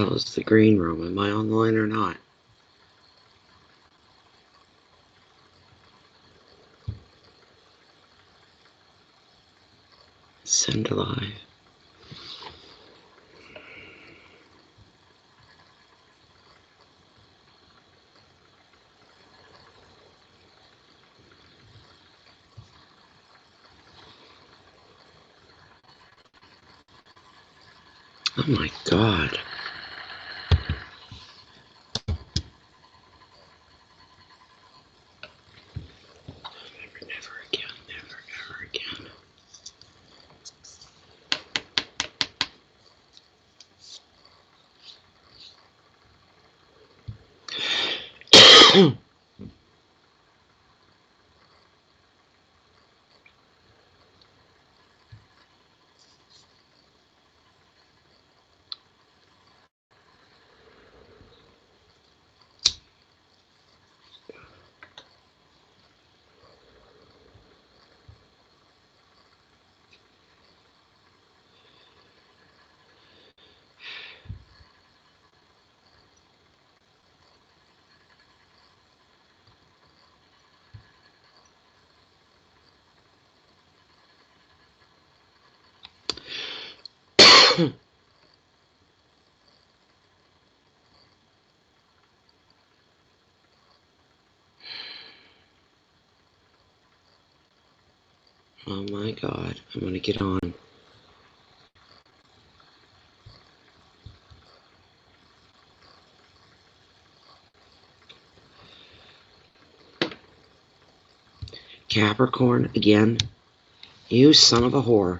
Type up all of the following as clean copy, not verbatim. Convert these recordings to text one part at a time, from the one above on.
hell is the green room? Am I online or not? Send live. Oh my God. Never again, never again. Oh my God, I'm gonna get on. Capricorn again. You son of a whore.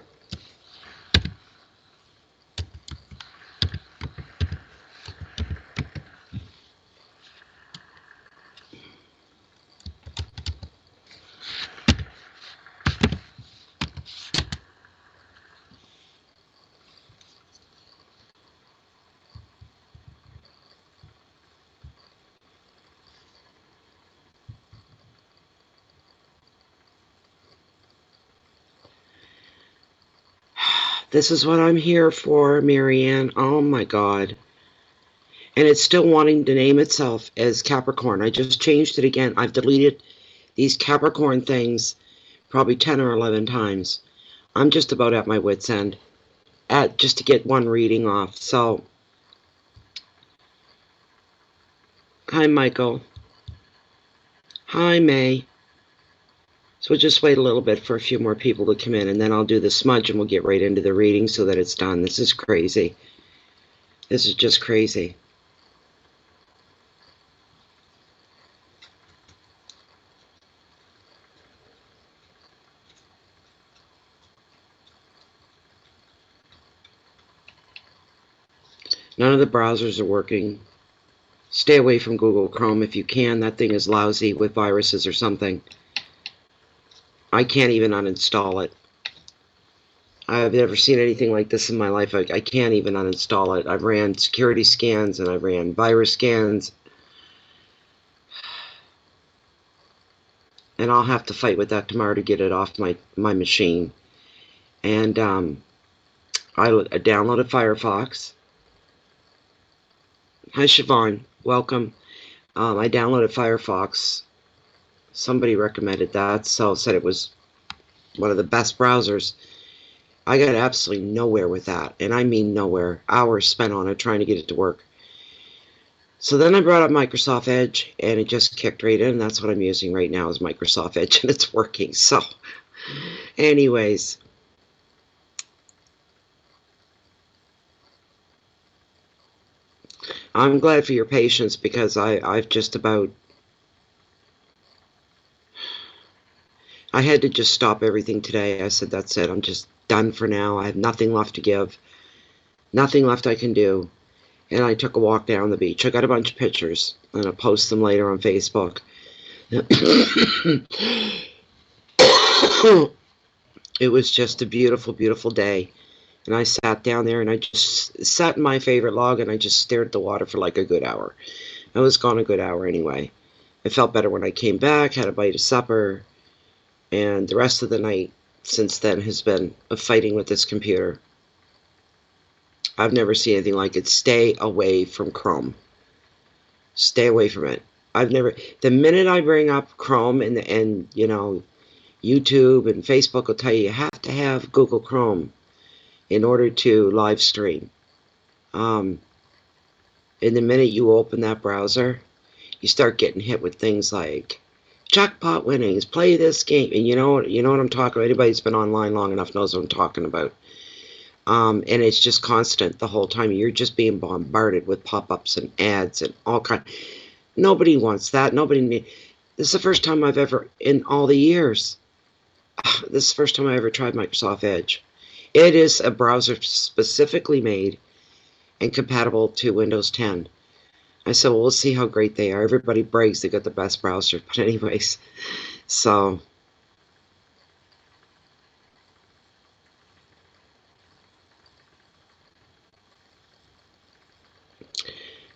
This is what I'm here for, Marianne. Oh my God. And it's still wanting to name itself as Capricorn. I just changed it again. I've deleted these Capricorn things probably 10 or 11 times. I'm just about at my wit's end just to get one reading off. So, hi, Michael. Hi, May. So we'll just wait a little bit for a few more people to come in, and then I'll do the smudge and we'll get right into the reading so that it's done. This is crazy. This is just crazy. None of the browsers are working. Stay away from Google Chrome if you can. That thing is lousy with viruses or something. I can't even uninstall it. I've never seen anything like this in my life. I can't even uninstall it. I've ran security scans and I've ran virus scans. And I'll have to fight with that tomorrow to get it off my machine. And I downloaded Firefox. Hi, Siobhan. Welcome. I downloaded Firefox. Somebody recommended that, so said it was one of the best browsers. I got absolutely nowhere with that, and I mean nowhere. Hours spent on it trying to get it to work. So then I brought up Microsoft Edge, and it just kicked right in. That's what I'm using right now is Microsoft Edge, and it's working. So, anyways. I'm glad for your patience because I've just about... I had to just stop everything today. I said, that's it. I'm just done for now. I have nothing left to give. Nothing left I can do. And I took a walk down the beach. I got a bunch of pictures, and I'll post them later on Facebook. It was just a beautiful, beautiful day. And I sat down there, and I just sat in my favorite log, and I just stared at the water for like a good hour. I was gone a good hour anyway. I felt better when I came back, had a bite of supper, and the rest of the night since then has been of fighting with this computer. I've never seen anything like it. Stay away from Chrome. Stay away from it. I've never. The minute I bring up Chrome and you know, YouTube and Facebook will tell you have to have Google Chrome in order to live stream. And the minute you open that browser, you start getting hit with things like jackpot winnings, play this game, and you know what I'm talking about. Anybody who's been online long enough knows what I'm talking about. And it's just constant the whole time. You're just being bombarded with pop-ups and ads and all kind. Nobody wants that. This is the first time I've ever, in all the years, this is the first time I ever tried Microsoft Edge. It is a browser specifically made and compatible to Windows 10. I said, well, we'll see how great they are. Everybody brags they got the best browser. But anyways, so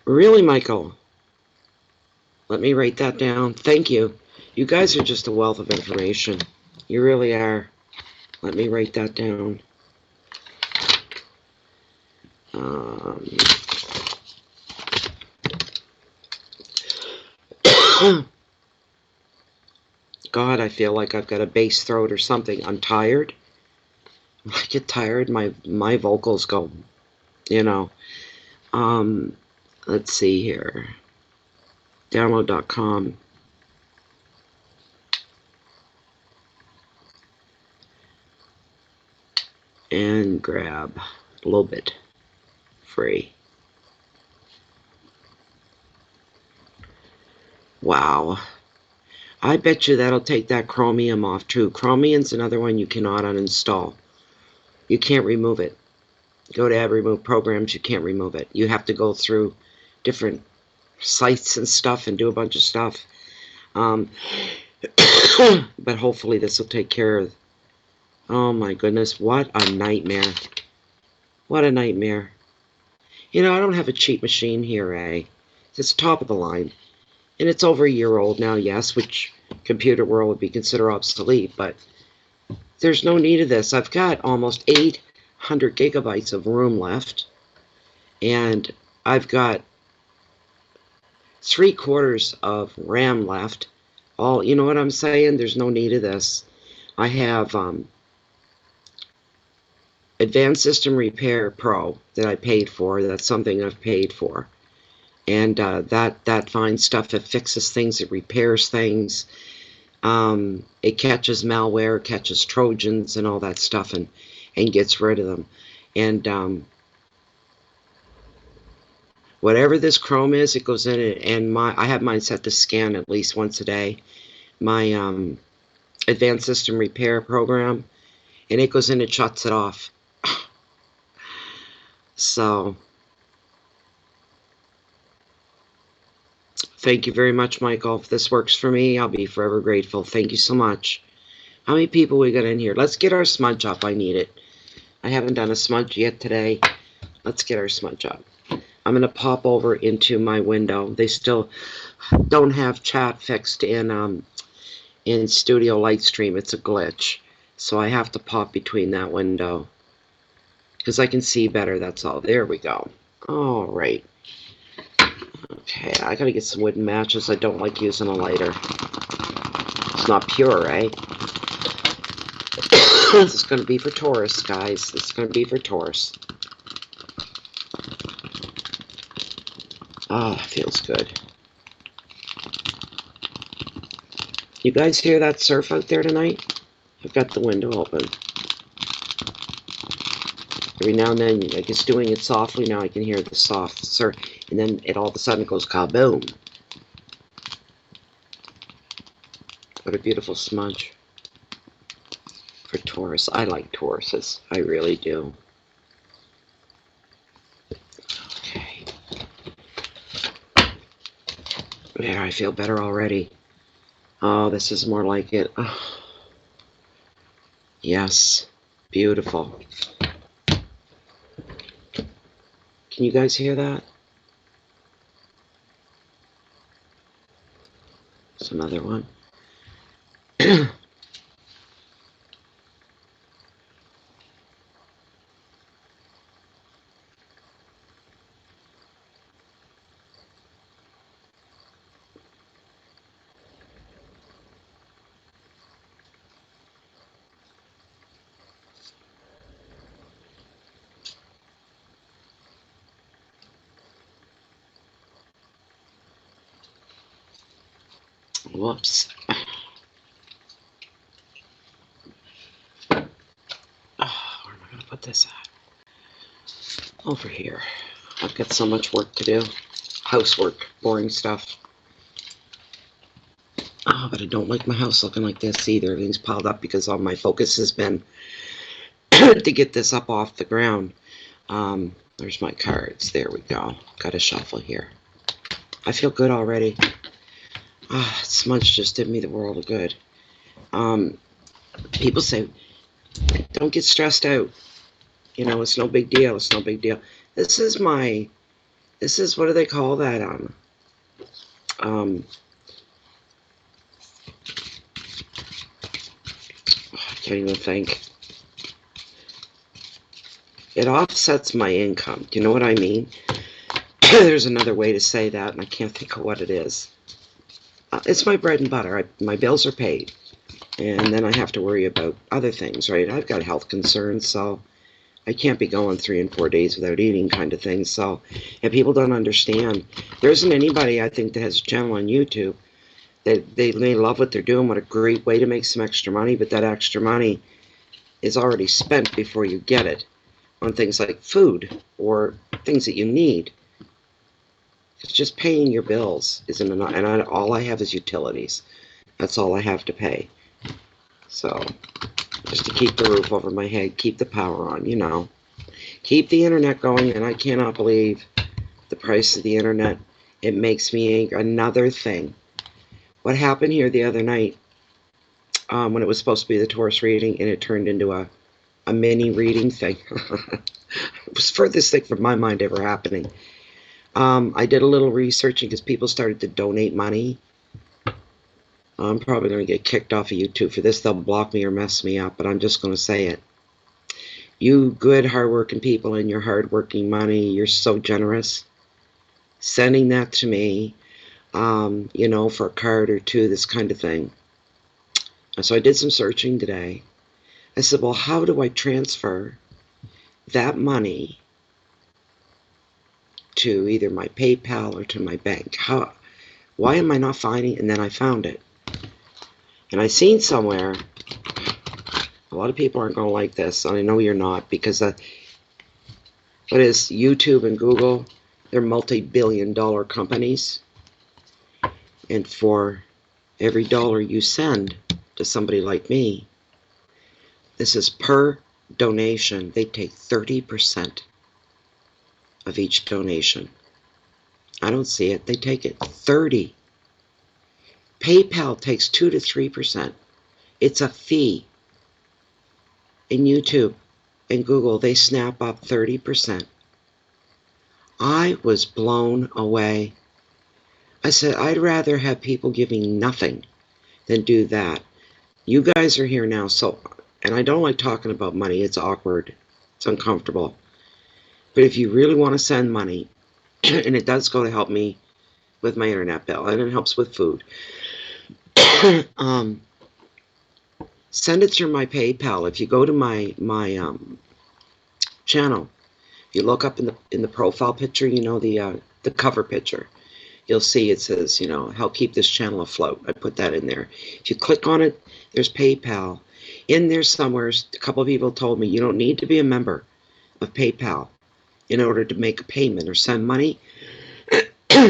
really, Michael, let me write that down. Thank you. You guys are just a wealth of information. You really are. Let me write that down. God, I feel like I've got a bass throat or something. I'm tired. When I get tired, my vocals go, you know. Let's see here. Download.com. And grab a little bit free. Wow. I bet you that'll take that Chromium off too. Chromium's another one you cannot uninstall. You can't remove it. Go to add remove programs, you can't remove it. You have to go through different sites and stuff and do a bunch of stuff. But hopefully this will take care of. Oh my goodness, what a nightmare. What a nightmare. You know, I don't have a cheap machine here, eh? It's top of the line. And it's over a year old now, yes, which computer world would be considered obsolete, but there's no need of this. I've got almost 800 gigabytes of room left, and I've got 3/4 of RAM left. All, you know what I'm saying? There's no need of this. I have Advanced System Repair Pro that I paid for. That's something I've paid for. And that finds stuff, it fixes things, it repairs things. It catches malware, catches Trojans and all that stuff and gets rid of them. And whatever this Chrome is, it goes in it, and I have mine set to scan at least once a day. My Advanced System Repair program, and it goes in and shuts it off. So thank you very much, Michael. If this works for me, I'll be forever grateful. Thank you so much. How many people we got in here? Let's get our smudge up. I need it. I haven't done a smudge yet today. Let's get our smudge up. I'm going to pop over into my window. They still don't have chat fixed in Studio Lightstream. It's a glitch. So I have to pop between that window because I can see better, that's all. There we go. All right. Okay, I gotta get some wooden matches. I don't like using a lighter. It's not pure, right? This is gonna be for Taurus, guys. This is gonna be for Taurus. Ah, oh, feels good. You guys hear that surf out there tonight? I've got the window open. Every now and then, like it's doing it softly. Now I can hear the soft surf, and then it all of a sudden goes kaboom. What a beautiful smudge for Taurus. I like Tauruses. I really do. Okay. There, I feel better already. Oh, this is more like it. Oh. Yes. Beautiful. Can you guys hear that? There's another one. Whoops. Oh, where am I going to put this at? Over here. I've got so much work to do. Housework, boring stuff. Oh, but I don't like my house looking like this either. Everything's piled up because all my focus has been to get this up off the ground. There's my cards. There we go. Got a shuffle here. I feel good already. Smudge just did me the world of good. People say, don't get stressed out. You know, it's no big deal. It's no big deal. This is what do they call that? I can't even think. It offsets my income. Do you know what I mean? There's another way to say that, and I can't think of what it is. It's my bread and butter. My bills are paid. And then I have to worry about other things, right? I've got health concerns, so I can't be going 3 and 4 days without eating kind of thing. So if people don't understand, there isn't anybody, I think, that has a channel on YouTube that they love what they're doing. What a great way to make some extra money, but that extra money is already spent before you get it on things like food or things that you need. It's just paying your bills isn't enough, and all I have is utilities. That's all I have to pay. So, just to keep the roof over my head, keep the power on, you know. Keep the internet going, and I cannot believe the price of the internet. It makes me angry. Another thing. What happened here the other night, when it was supposed to be the Taurus reading, and it turned into a mini reading thing. It was the furthest thing from my mind ever happening. I did a little researching because people started to donate money. I'm probably going to get kicked off of YouTube for this. They'll block me or mess me up, but I'm just going to say it. You good, hardworking people and your hardworking money, you're so generous. Sending that to me, you know, for a card or two, this kind of thing. So I did some searching today. I said, well, how do I transfer that money to either my PayPal or to my bank? Why am I not finding it? And then I found it. And I seen somewhere, a lot of people aren't going to like this, and I know you're not, because what is YouTube and Google, they're multi-billion-dollar companies. And for every dollar you send to somebody like me, this is per donation. They take 30% of each donation. I don't see it. They take it 30%. PayPal takes 2 to 3%. It's a fee. In YouTube and Google, they snap up 30%. I was blown away. I said, I'd rather have people giving nothing than do that. You guys are here now, so, and I don't like talking about money. It's awkward. It's uncomfortable. But if you really want to send money, and it does go to help me with my internet bill, and it helps with food, send it through my PayPal. If you go to my channel, if you look up in the profile picture, you know, the cover picture, you'll see it says, you know, help keep this channel afloat. I put that in there. If you click on it, there's PayPal. In there somewhere, a couple of people told me you don't need to be a member of PayPal in order to make a payment or send money.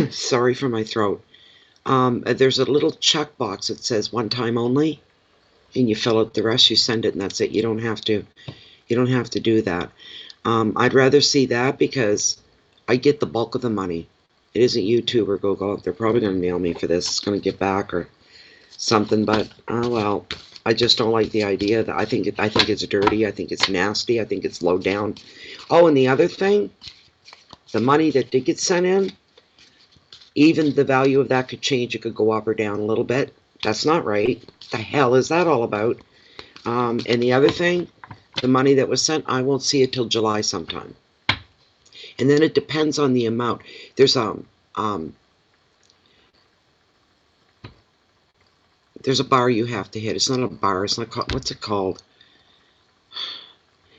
Sorry for my throat. There's a little checkbox that says one time only, and you fill out the rest, you send it, and that's it. You don't have to do that. I'd rather see that because I get the bulk of the money. It isn't YouTube or Google. They're probably going to nail me for this. It's going to get back or something, but oh well. I just don't like the idea. That I think it's dirty. I think it's nasty. I think it's low down. Oh, and the other thing, the money that did get sent in, even the value of that could change. It could go up or down a little bit. That's not right. The hell is that all about? And the other thing, the money that was sent, I won't see it till July sometime. And then it depends on the amount. There's a bar you have to hit. It's not a bar. It's not called, what's it called?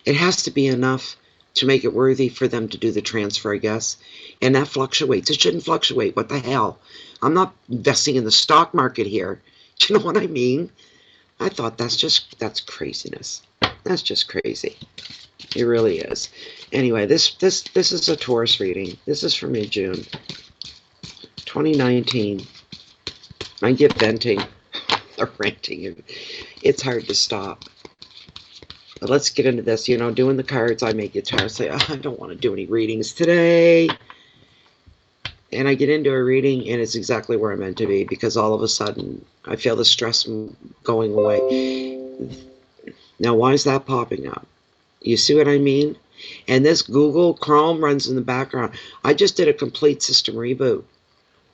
It has to be enough to make it worthy for them to do the transfer, I guess. And that fluctuates. It shouldn't fluctuate. What the hell? I'm not investing in the stock market here. Do you know what I mean? I thought that's craziness. That's just crazy. It really is. Anyway, this is a Taurus reading. This is for mid June, 2019. I get venting or ranting. It's hard to stop. But let's get into this. You know, doing the cards, I may get tired. I say, oh, I don't want to do any readings today. And I get into a reading, and it's exactly where I'm meant to be, because all of a sudden, I feel the stress going away. Now, why is that popping up? You see what I mean? And this Google Chrome runs in the background. I just did a complete system reboot,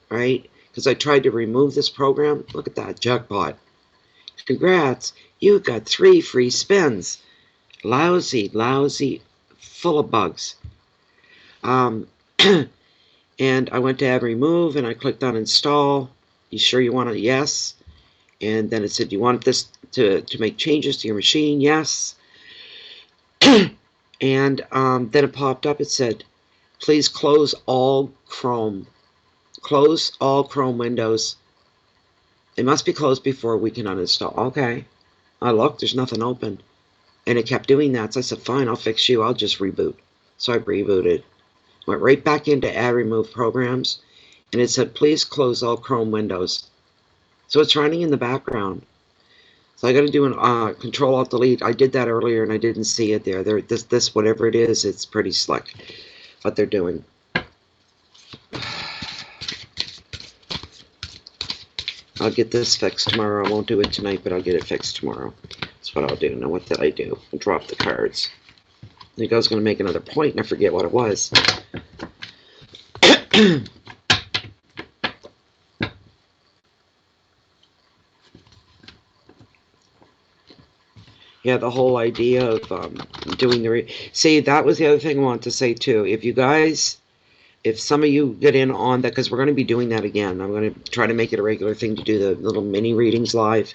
right? Because I tried to remove this program. Look at that, jackpot. Congrats, you got 3 free spins. Lousy, full of bugs. And I went to add remove, and I clicked on install. You sure you want it? Yes. And then it said, you want this to make changes to your machine? Yes. And then it popped up. It said, please close all Chrome. Close all Chrome windows. It must be closed before we can uninstall. Okay. I looked, there's nothing open. And it kept doing that. So I said, fine, I'll fix you. I'll just reboot. So I rebooted. Went right back into add remove programs. And it said, please close all Chrome windows. So it's running in the background. So I got to do an Control Alt Delete. I did that earlier and I didn't see it there. This whatever it is, it's pretty slick what they're doing. I'll get this fixed tomorrow. I won't do it tonight, but I'll get it fixed tomorrow. That's what I'll do. Now, what did I do? I dropped the cards. I think I was going to make another point, and I forget what it was. Yeah, the whole idea of doing the... See, that was the other thing I wanted to say, too. If you guys... If some of you get in on that, because we're going to be doing that again. I'm going to try to make it a regular thing to do the little mini readings live.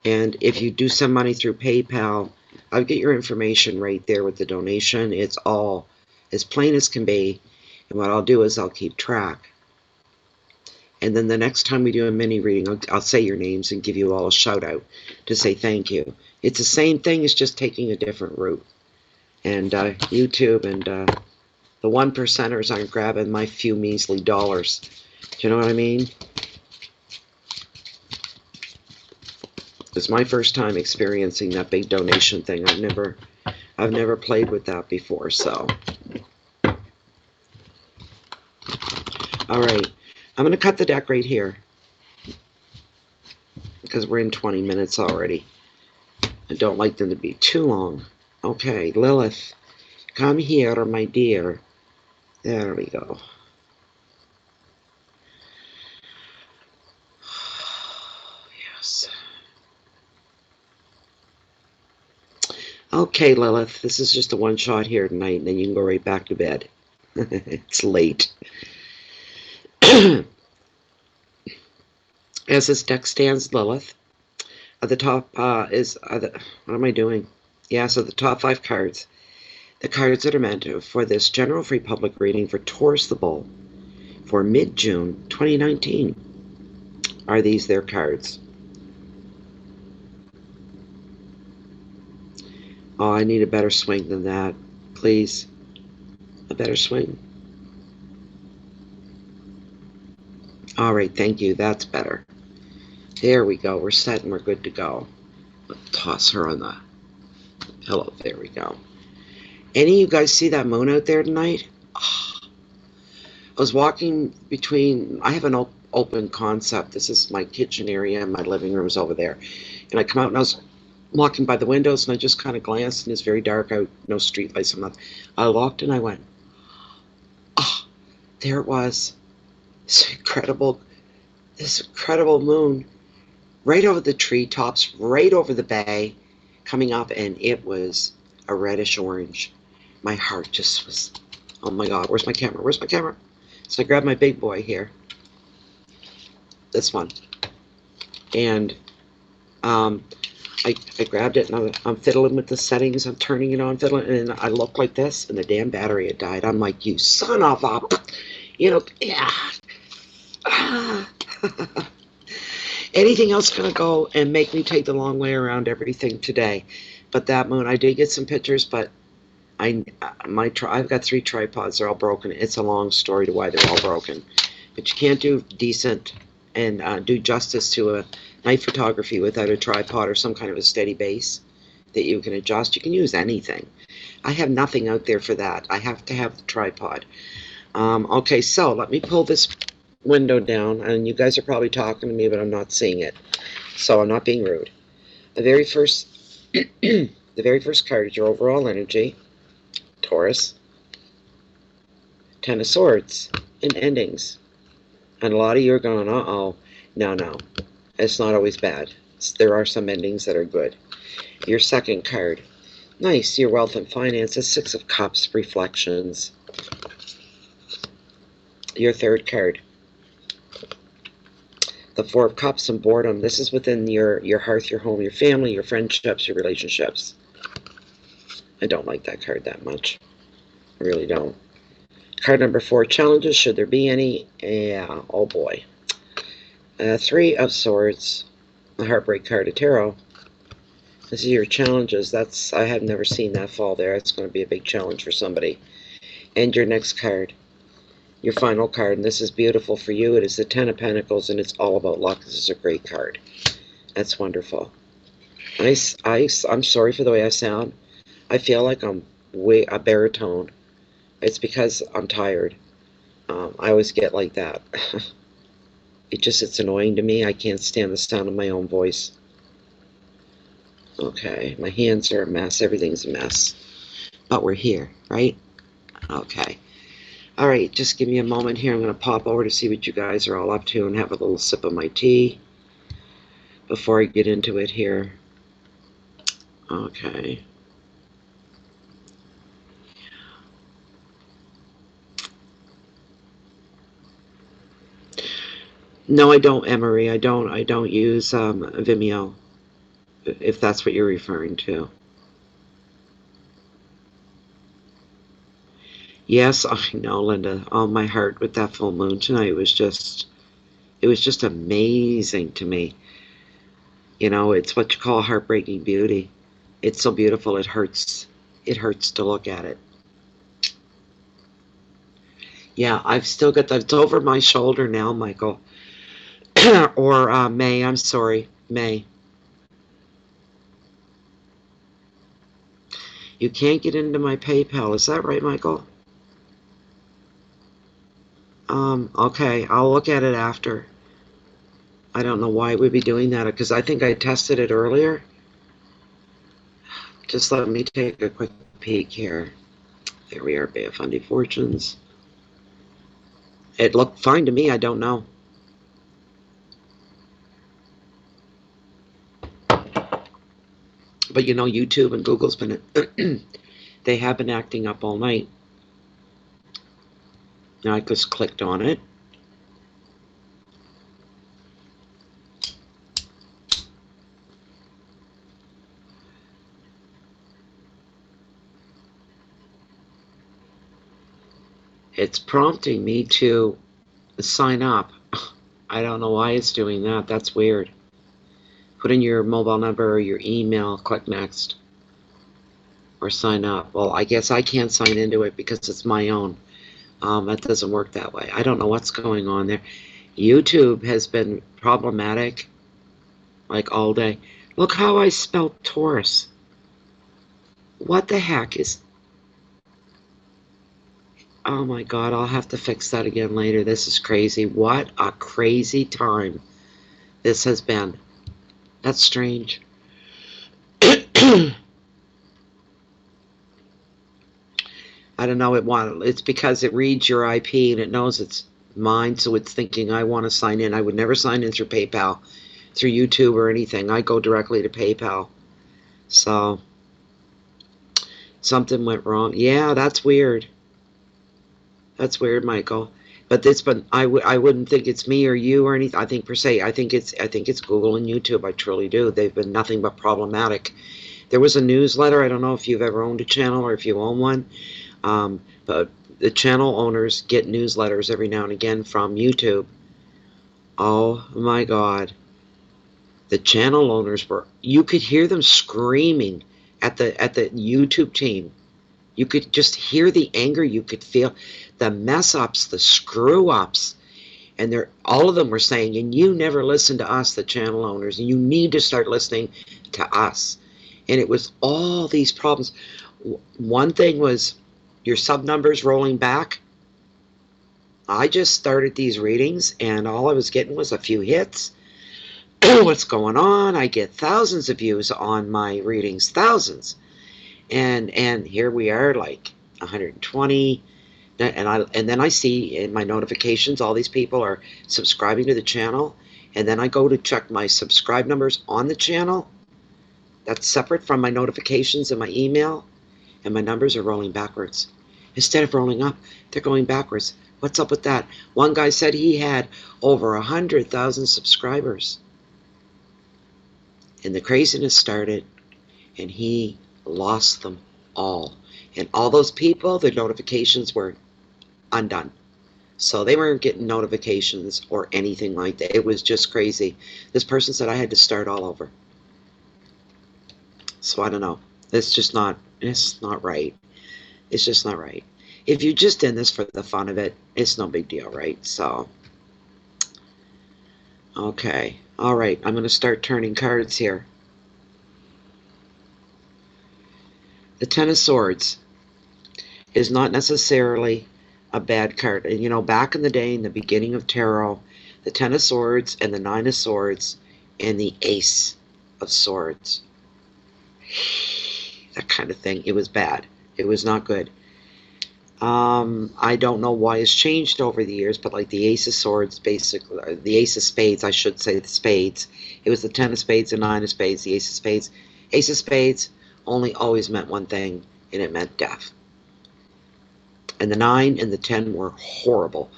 And if you do send money through PayPal, I'll get your information right there with the donation. It's all as plain as can be. And what I'll do is I'll keep track. And then the next time we do a mini reading, I'll say your names and give you all a shout out to say thank you. It's the same thing, it's just taking a different route. And YouTube and the 1%ers aren't grabbing my few measly dollars. Do you know what I mean? It's my first time experiencing that big donation thing. I've never played with that before, so. All right, I'm going to cut the deck right here because we're in 20 minutes already. I don't like them to be too long. Okay, Lilith, come here, my dear. There we go. Yes. Okay, Lilith, this is just a one shot here tonight, and then you can go right back to bed. It's late. As this deck stands, Lilith, at the top what am I doing? Yeah, so the top 5 cards. The cards that are meant for this general free public reading for Taurus the Bull for mid-June 2019 are these their cards. Oh, I need a better swing than that. Please. A better swing. All right, thank you. That's better. There we go. We're set and we're good to go. Let's toss her on the pillow. There we go. Any of you guys see that moon out there tonight? Oh, I was walking between... I have an open concept. This is my kitchen area and my living room's over there. And I come out and I was walking by the windows and I just kind of glanced and it's very dark out. No street lights. I looked and I went, oh, there it was. This incredible moon right over the treetops, right over the bay, coming up, and it was a reddish orange. My heart just was, oh my God, where's my camera? Where's my camera? So I grabbed my big boy here, this one, and I grabbed it and I'm fiddling with the settings. I'm turning it on, fiddling, and I look like this, and the damn battery had died. I'm like, you son of a, yeah. Anything else gonna go and make me take the long way around everything today? But that moon, I did get some pictures, but I've got 3 tripods. They're all broken. It's a long story to why they're all broken. But you can't do decent and do justice to a night photography without a tripod or some kind of a steady base that you can adjust. You can use anything. I have nothing out there for that. I have to have the tripod. Okay, so let me pull this window down, and you guys are probably talking to me, but I'm not seeing it, so I'm not being rude. The very first, the very first card is your overall energy, Taurus, 10 of Swords, and endings. And a lot of you are going, uh-oh, no, it's not always bad. There are some endings that are good. Your second card, nice, your wealth and finances, 6 of Cups, reflections. Your third card, the 4 of Cups and boredom. This is within your hearth, your home, your family, your friendships, your relationships. I don't like that card that much. I really don't. Card number 4, challenges, should there be any? Yeah, oh boy. 3 of Swords, the heartbreak card of tarot. This is your challenges. I have never seen that fall there. It's going to be a big challenge for somebody. And your next card, your final card, and this is beautiful for you. It is the 10 of Pentacles, and it's all about luck. This is a great card. That's wonderful. I'm sorry for the way I sound. I feel like I'm a baritone. It's because I'm tired. I always get like that. It's annoying to me. I can't stand the sound of my own voice. Okay, my hands are a mess. Everything's a mess. But we're here, right? Okay. All right, just give me a moment here. I'm going to pop over to see what you guys are all up to and have a little sip of my tea before I get into it here. Okay. No, I don't, Emery. I don't use Vimeo, if that's what you're referring to. Yes, I know, Linda. Oh, my heart with that full moon tonight was just amazing to me. It's what you call heartbreaking beauty. It's so beautiful, it hurts. It hurts to look at it. Yeah, I've still got that. It's over my shoulder now, Michael. Or May, I'm sorry, May. You can't get into my PayPal. Is that right, Michael? Okay, I'll look at it after. I don't know why it would be doing that, because I think I tested it earlier. Just let me take a quick peek here. There we are, Bay of Fundy Fortunes. It looked fine to me, I don't know. But YouTube and Google's been, they have been acting up all night. Now I just clicked on it. It's prompting me to sign up. I don't know why it's doing that. That's weird. Put in your mobile number or your email, click next, or sign up. Well, I guess I can't sign into it because it's my own. That doesn't work that way. I don't know what's going on there. YouTube has been problematic like all day. Look how I spelled Taurus. What the heck is... Oh my God, I'll have to fix that again later. This is crazy. What a crazy time this has been. That's strange. I don't know. It's because it reads your IP and it knows it's mine, so it's thinking I want to sign in. I would never sign in through PayPal, through YouTube or anything. I go directly to PayPal. So something went wrong. Yeah, that's weird. That's weird, Michael. But it's been, I wouldn't think it's me or you or anything. I think per se, I think it's Google and YouTube. I truly do. They've been nothing but problematic. There was a newsletter. I don't know if you've ever owned a channel or if you own one, but the channel owners get newsletters every now and again from YouTube. Oh my God. The channel owners were, you could hear them screaming at the YouTube team. You could just hear the anger. You could feel the mess ups, the screw ups. And they're, all of them were saying, and you never listen to us, the channel owners, and you need to start listening to us. And it was all these problems. One thing was your sub numbers rolling back. I just started these readings and all I was getting was a few hits. What's going on? I get thousands of views on my readings, thousands. And here we are, like 120. And then I see in my notifications all these people are subscribing to the channel, and then I go to check my subscribe numbers on the channel. That's separate from my notifications and my email, and my numbers are rolling backwards. Instead of rolling up, they're going backwards. What's up with that? One guy said he had over 100,000 subscribers. And the craziness started, and he lost them all. And all those people, their notifications were undone. So they weren't getting notifications or anything like that. It was just crazy. This person said I had to start all over. So I don't know. It's not right. It's just not right. If you're just in this for the fun of it, it's no big deal, right? So, okay. All right, I'm going to start turning cards here. The Ten of Swords is not necessarily a bad card. You know, back in the day, in the beginning of tarot, the Ten of Swords and the Nine of Swords and the Ace of Swords, that kind of thing, it was bad. It was not good. I don't know why it's changed over the years, but like the Ace of Swords, basically, the Ace of Spades, I should say the Spades. It was the Ten of Spades, the Nine of Spades, the Ace of Spades. Ace of Spades only always meant one thing, and it meant death. And the 9 and the 10 were horrible.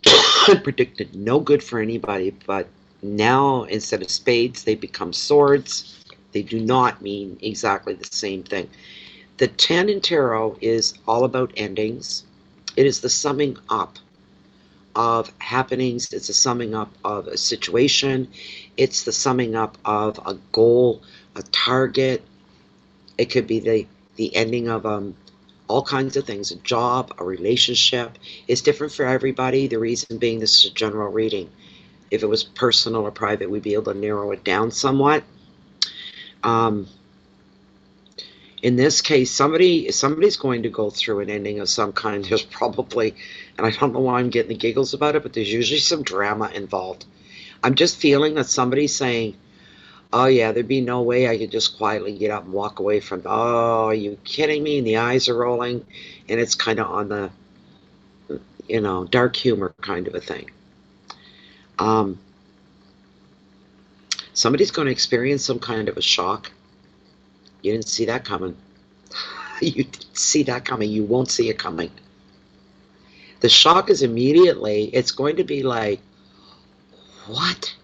It predicted no good for anybody, but now instead of spades, they become swords. They do not mean exactly the same thing. The 10 in tarot is all about endings. It is the summing up of happenings. It's a summing up of a situation. It's the summing up of a goal, a target. It could be the ending of all kinds of things, a job, a relationship. It's different for everybody. The reason being this is a general reading. If it was personal or private, we'd be able to narrow it down somewhat. In this case, somebody's going to go through an ending of some kind. There's probably, and I don't know why I'm getting the giggles about it, but there's usually some drama involved. I'm just feeling that somebody's saying, oh yeah, there'd be no way I could just quietly get up and walk away from, oh, are you kidding me? And the eyes are rolling, and it's kind of on the, you know, dark humor kind of a thing. Somebody's going to experience some kind of a shock. You didn't see that coming. You didn't see that coming. You won't see it coming. The shock is immediately, it's going to be like, what?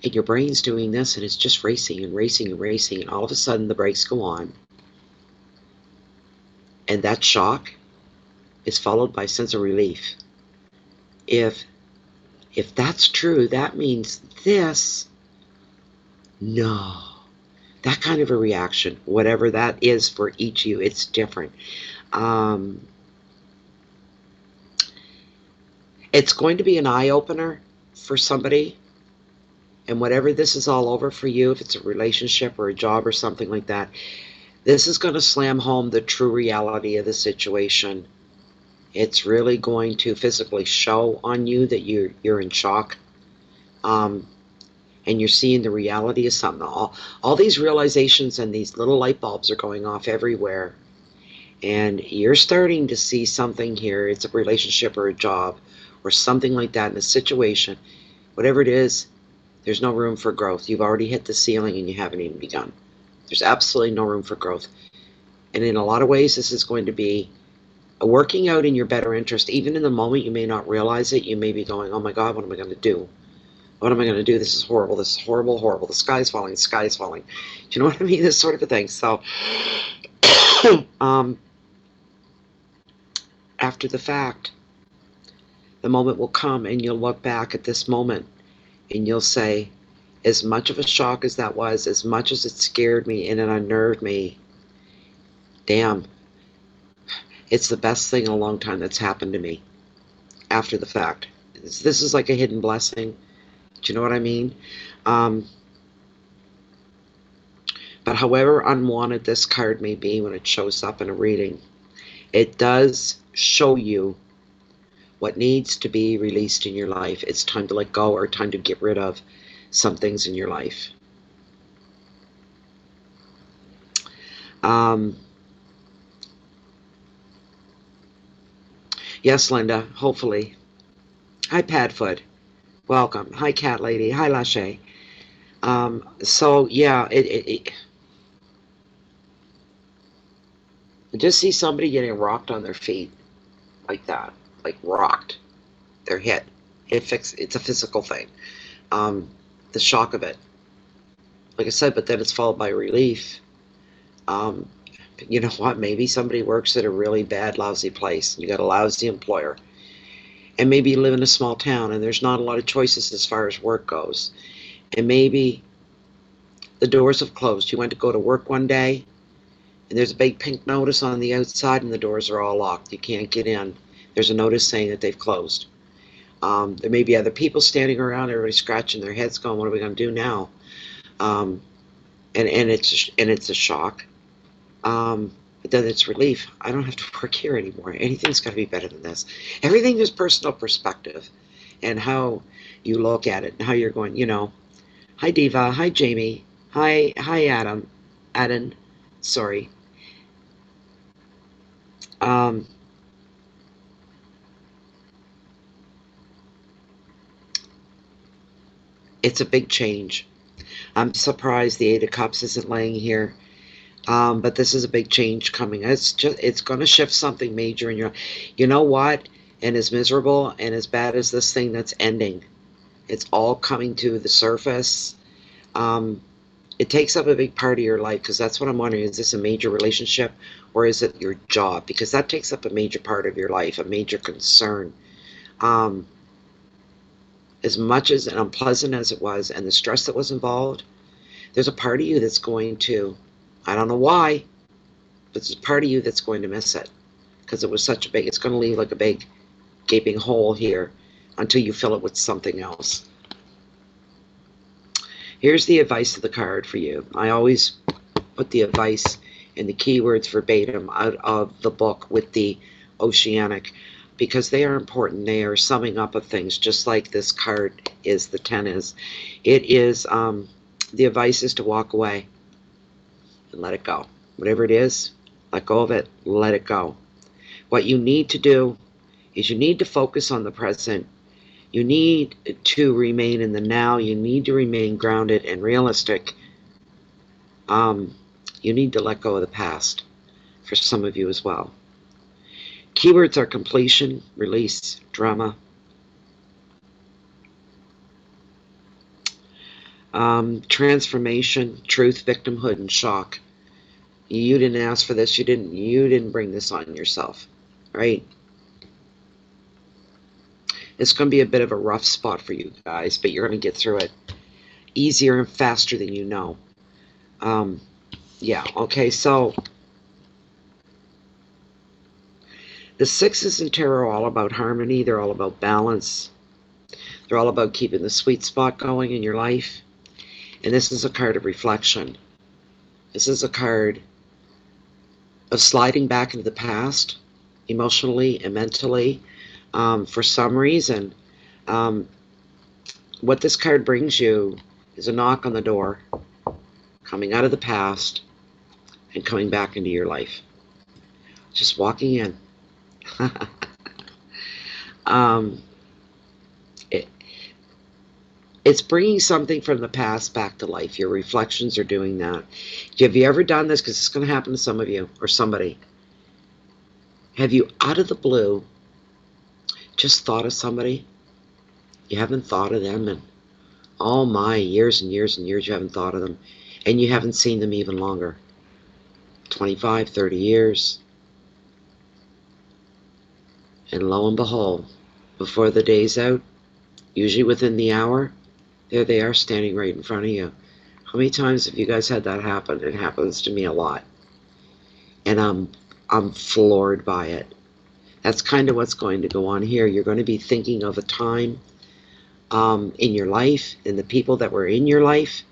And your brain's doing this, and it's just racing and racing and racing, and all of a sudden the brakes go on. And that shock is followed by a sense of relief. If that's true, that means this. No. That kind of a reaction, whatever that is for each of you, it's different. It's going to be an eye-opener for somebody. And whatever this is all over for you, if it's a relationship or a job or something like that, this is going to slam home the true reality of the situation. It's really going to physically show on you that you're in shock. And you're seeing the reality of something. All these realizations and these little light bulbs are going off everywhere. And you're starting to see something here. It's a relationship or a job or something like that in a situation. Whatever it is, there's no room for growth. You've already hit the ceiling and you haven't even begun. There's absolutely no room for growth. And in a lot of ways, this is going to be working out in your better interest. Even in the moment, you may not realize it. You may be going, oh my God, what am I going to do? What am I going to do? This is horrible. This is horrible, horrible. The sky is falling. The sky is falling. Do you know what I mean? This sort of a thing. So, after the fact, the moment will come and you'll look back at this moment and you'll say, as much of a shock as that was, as much as it scared me and it unnerved me, damn, it's the best thing in a long time that's happened to me after the fact. This is like a hidden blessing. Do you know what I mean? But however unwanted this card may be when it shows up in a reading, it does show you what needs to be released in your life. It's time to let go or time to get rid of some things in your life. Yes, Linda, hopefully. Hi, Padfoot. Welcome. Hi, Cat Lady. Hi, Lachey. So, yeah, I just see somebody getting rocked on their feet like that, like rocked. They're hit. It's a physical thing. The shock of it. Like I said, but then it's followed by relief. You know what? Maybe somebody works at a really bad, lousy place. You got a lousy employer. And maybe you live in a small town and there's not a lot of choices as far as work goes. And maybe the doors have closed. You went to go to work one day and there's a big pink notice on the outside and the doors are all locked. You can't get in. There's a notice saying that they've closed. There may be other people standing around, everybody scratching their heads going, what are we going to do now? And it's a shock. But then it's relief. I don't have to work here anymore. Anything's got to be better than this. Everything is personal perspective and how you look at it and how you're going, you know. Hi, Diva. Hi, Jamie. Hi, Adam. Sorry. It's a big change. I'm surprised the Eight of Cups isn't laying here. But this is a big change coming. It's going to shift something major in your, you know what? And as miserable and as bad as this thing that's ending, it's all coming to the surface. It takes up a big part of your life, because that's what I'm wondering. Is this a major relationship or is it your job? Because that takes up a major part of your life, a major concern. As much as unpleasant as it was and the stress that was involved, there's a part of you that's going to, I don't know why, but there's a part of you that's going to miss it, because it was such a big, it's going to leave like a big gaping hole here until you fill it with something else. Here's the advice of the card for you. I always put the advice and the keywords verbatim out of the book with the oceanic, because they are important. They are summing up of things, just like this card is, the 10 is. It is, the advice is to walk away and let it go. Whatever it is, let go of it, let it go. What you need to do is you need to focus on the present. You need to remain in the now. You need to remain grounded and realistic. You need to let go of the past for some of you as well. Keywords are completion, release, drama, transformation, truth, victimhood, and shock. You didn't ask for this. You didn't bring this on yourself, right? It's going to be a bit of a rough spot for you guys, but you're going to get through it easier and faster than you know. Yeah, okay, so the sixes in tarot are all about harmony. They're all about balance. They're all about keeping the sweet spot going in your life. And this is a card of reflection. This is a card of sliding back into the past, emotionally and mentally. For some reason, what this card brings you is a knock on the door, coming out of the past and coming back into your life. Just walking in. It's bringing something from the past back to life. Your reflections are doing that. Have you ever done this? Because it's going to happen to some of you or somebody. Have you, out of the blue, just thought of somebody? You haven't thought of them in, oh my, years and years and years you haven't thought of them. And you haven't seen them even longer. 25, 30 years. And lo and behold, before the day's out, usually within the hour, there they are standing right in front of you. How many times have you guys had that happen? It happens to me a lot. And I'm floored by it. That's kind of what's going to go on here. You're going to be thinking of a time in your life and the people that were in your life,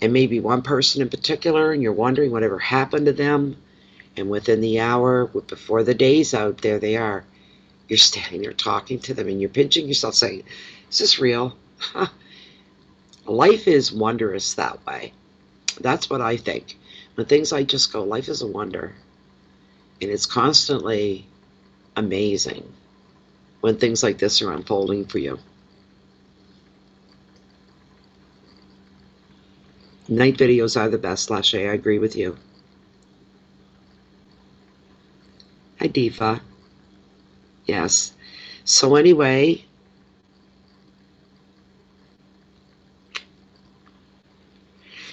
and maybe one person in particular, and you're wondering whatever happened to them. And within the hour, before the day's out, there they are. You're standing there talking to them, and you're pinching yourself saying, is this real? Life is wondrous that way. That's what I think. When things like just go, life is a wonder. And it's constantly amazing when things like this are unfolding for you. Night videos are the best, Lashe. I agree with you. Hi, Diva. Yes. So anyway,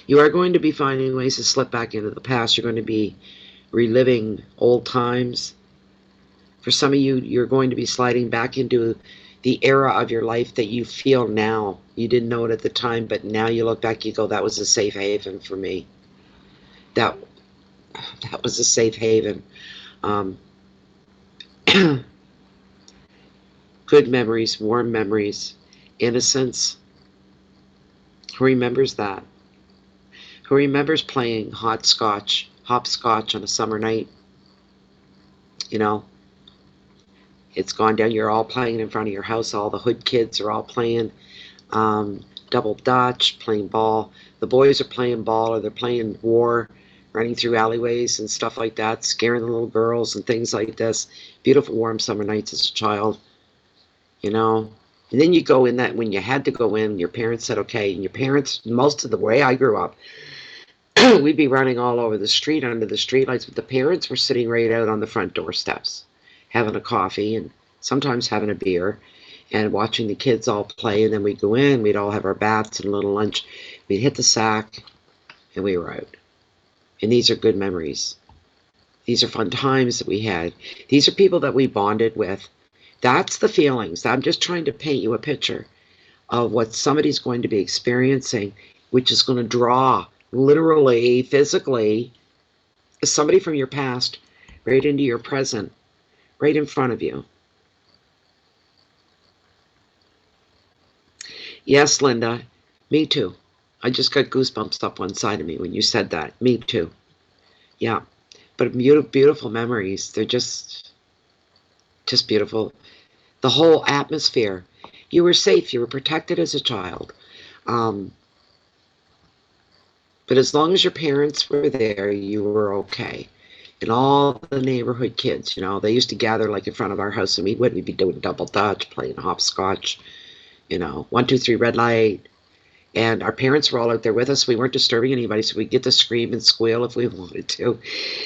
you are going to be finding ways to slip back into the past. You're going to be reliving old times. For some of you, you're going to be sliding back into the era of your life that you feel now. You didn't know it at the time, but now you look back, you go, that was a safe haven for me. That was a safe haven. Good memories, warm memories, innocence. Who remembers that? Who remembers playing hopscotch on a summer night? You know, it's gone down. You're all playing in front of your house. All the hood kids are all playing double dutch, playing ball. The boys are playing ball, or they're playing war, running through alleyways and stuff like that, scaring the little girls and things like this. Beautiful warm summer nights as a child, you know. And then you go in that, when you had to go in, your parents said okay. And your parents, most of the way I grew up, we'd be running all over the street under the streetlights, but the parents were sitting right out on the front doorsteps, having a coffee and sometimes having a beer and watching the kids all play. And then we'd go in, we'd all have our baths and a little lunch. We'd hit the sack and we were out. And these are good memories. These are fun times that we had. These are people that we bonded with. That's the feelings. I'm just trying to paint you a picture of what somebody's going to be experiencing, which is going to draw literally, physically, somebody from your past right into your present, right in front of you. Yes, Linda, me too. I just got goosebumps up one side of me when you said that. Me too. Yeah, but beautiful, beautiful memories. They're just beautiful. The whole atmosphere. You were safe. You were protected as a child. But as long as your parents were there, you were okay. And all the neighborhood kids, you know, they used to gather like in front of our house, and we'd be doing double dutch, playing hopscotch, you know, 1, 2, 3, red light. And our parents were all out there with us. We weren't disturbing anybody, so we'd get to scream and squeal if we wanted to.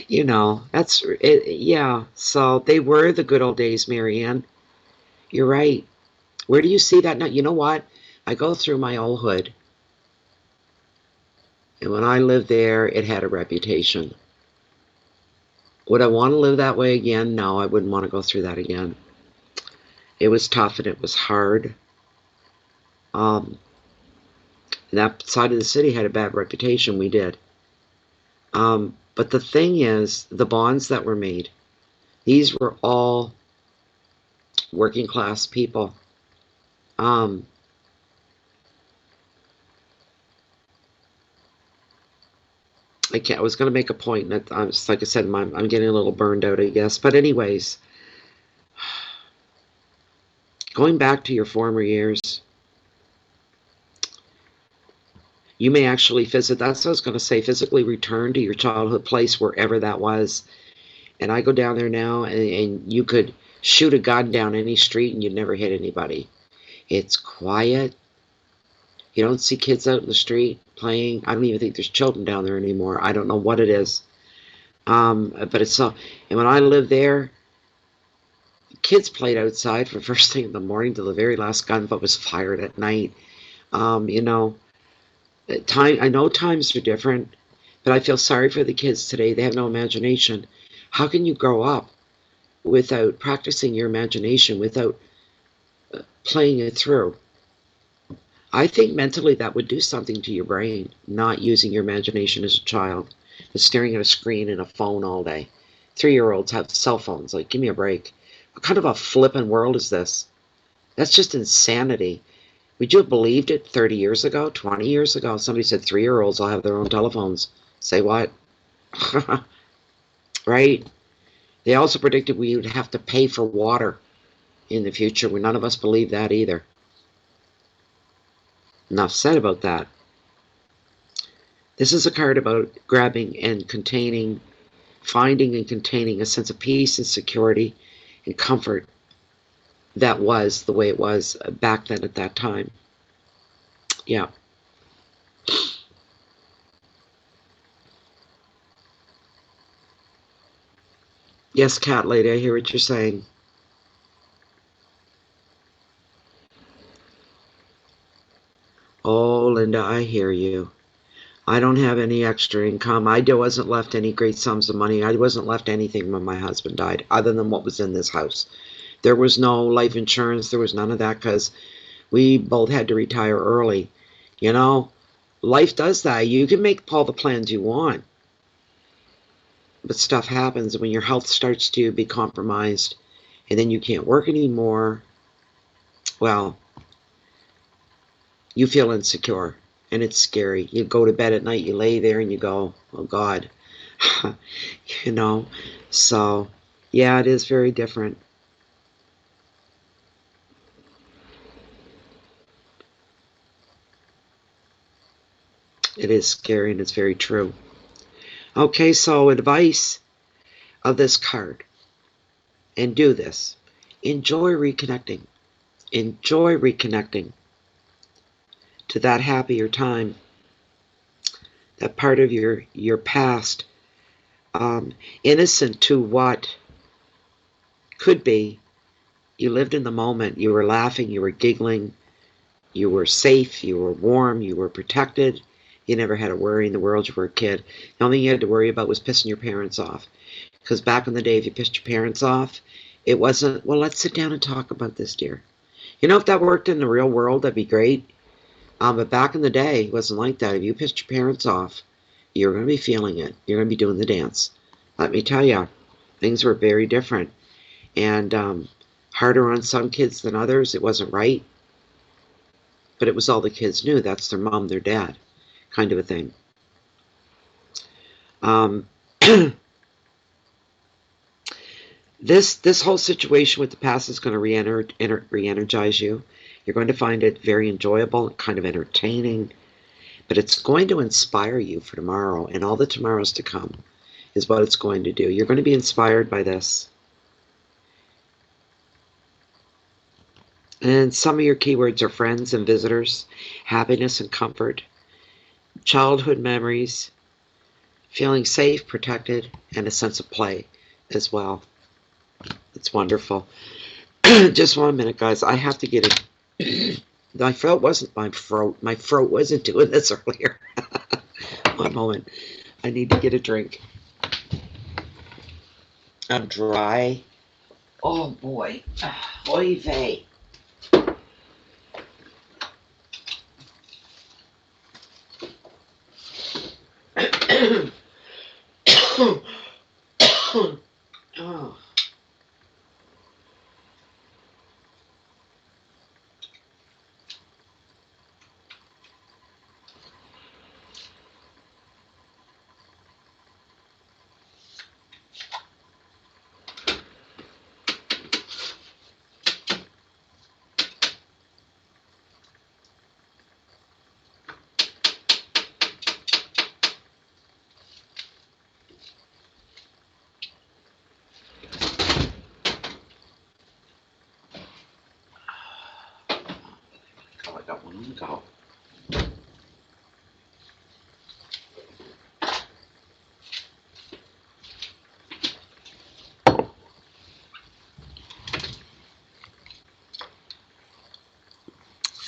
You know, that's it. Yeah, so they were the good old days, Marianne. You're right. Where do you see that now? You know what? I go through my old hood. And when I lived there, it had a reputation. Would I want to live that way again? No, I wouldn't want to go through that again. It was tough and it was hard. That side of the city had a bad reputation. We did. But the thing is, the bonds that were made, these were all working class people. I was going to make a point, and like I said, I'm getting a little burned out, I guess. But anyways, going back to your former years, you may actually visit, that's what I was going to say, physically return to your childhood place, wherever that was. And I go down there now, and you could shoot a gun down any street and you'd never hit anybody. It's quiet. You don't see kids out in the street playing. I don't even think there's children down there anymore. I don't know what it is. But it's not. And when I lived there, kids played outside from first thing in the morning till the very last gun butt was fired at night. You know, time. I know times are different, but I feel sorry for the kids today. They have no imagination. How can you grow up without practicing your imagination, without playing it through? I think mentally that would do something to your brain, not using your imagination as a child, but staring at a screen and a phone all day. 3-year-olds have cell phones. Like, give me a break. What kind of a flippin' world is this? That's just insanity. Would you have believed it 30 years ago, 20 years ago? Somebody said 3-year-olds will have their own telephones. Say what? Right? They also predicted we would have to pay for water in the future. Well, none of us believe that either. Enough said about that. This is a card about grabbing and containing, finding and containing a sense of peace and security and comfort that was the way it was back then at that time. Yeah. Yes, cat lady, I hear what you're saying. Oh, Linda, I hear you. I don't have any extra income. I wasn't left any great sums of money. I wasn't left anything when my husband died, other than what was in this house. There was no life insurance. There was none of that because we both had to retire early. You know, life does that. You can make all the plans you want, but stuff happens when your health starts to be compromised and then you can't work anymore. Well, you feel insecure and it's scary. You go to bed at night, you lay there and you go, oh God, you know. So, yeah, it is very different. It is scary and it's very true. Okay, so advice of this card, and do this. Enjoy reconnecting. Enjoy reconnecting to that happier time, that part of your past, innocent to what could be. You lived in the moment. You were laughing. You were giggling. You were safe. You were warm. You were protected. You never had a worry in the world. You were a kid. The only thing you had to worry about was pissing your parents off. Because back in the day, if you pissed your parents off, it wasn't, well, let's sit down and talk about this, dear. You know, if that worked in the real world, that'd be great. But back in the day, it wasn't like that. If you pissed your parents off, you're going to be feeling it. You're going to be doing the dance. Let me tell you, things were very different. And harder on some kids than others. It wasn't right. But it was all the kids knew. That's their mom, their dad, kind of a thing. Um, this whole situation with the past is going to re-energize you. You're going to find it very enjoyable, kind of entertaining, but it's going to inspire you for tomorrow and all the tomorrows to come is what it's going to do. You're going to be inspired by this. And some of your keywords are friends and visitors, happiness and comfort, childhood memories, feeling safe, protected, and a sense of play as well. It's wonderful. Just 1 minute, guys. I have to get it. My throat wasn't my throat. My throat wasn't doing this earlier. 1 moment. I need to get a drink. I'm dry. Oh boy. Oy vey. Oh. I got one to go.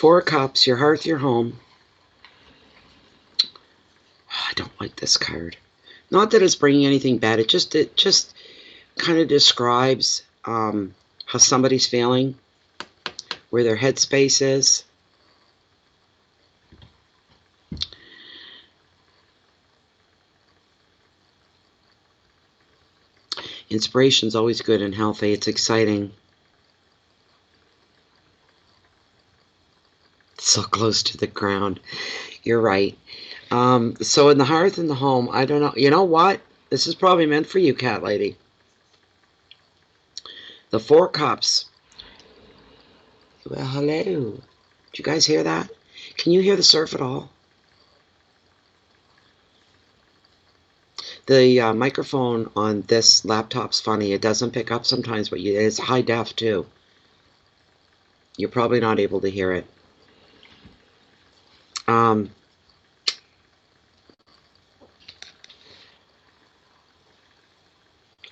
Four of Cups, your hearth, your home. I don't like this card. Not that it's bringing anything bad. It just kind of describes how somebody's feeling, where their headspace is. Inspiration's always good and healthy. It's exciting. So close to the ground. You're right. So in the hearth and the home, I don't know. You know what? This is probably meant for you, cat lady. The Four Cups. Well, hello. Did you guys hear that? Can you hear the surf at all? The microphone on this laptop's funny. It doesn't pick up sometimes, but it's high def too. You're probably not able to hear it.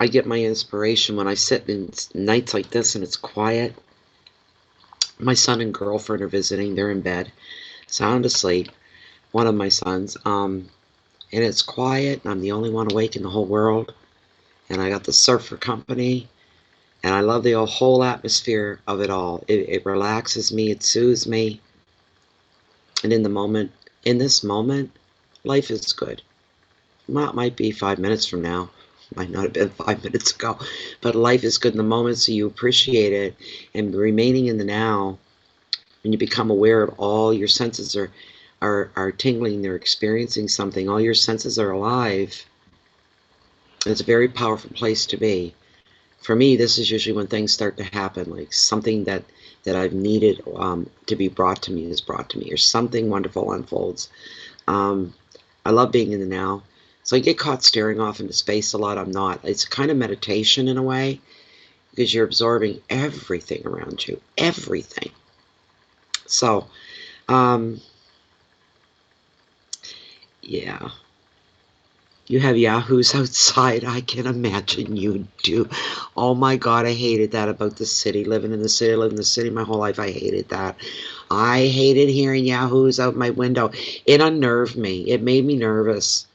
I get my inspiration when I sit in nights like this and it's quiet. My son and girlfriend are visiting. They're in bed, sound asleep. One of my sons. And it's quiet, and I'm the only one awake in the whole world. And I got the surfer company, and I love the whole atmosphere of it all. It relaxes me. It soothes me. And in this moment, life is good. Might be 5 minutes from now. Might not have been 5 minutes ago, but life is good in the moment, so you appreciate it. And remaining in the now, when you become aware of all your senses are tingling, they're experiencing something, all your senses are alive. It's a very powerful place to be. For me, this is usually when things start to happen, like something that I've needed to be brought to me is brought to me, or something wonderful unfolds. I love being in the now. So I get caught staring off into space a lot. I'm not. It's kind of meditation in a way, because you're absorbing everything around you, everything. So, yeah. You have yahoos outside. I can imagine you do. Oh my God, I hated that about the city. Living in the city my whole life. I hated that. I hated hearing yahoos out my window. It unnerved me. It made me nervous.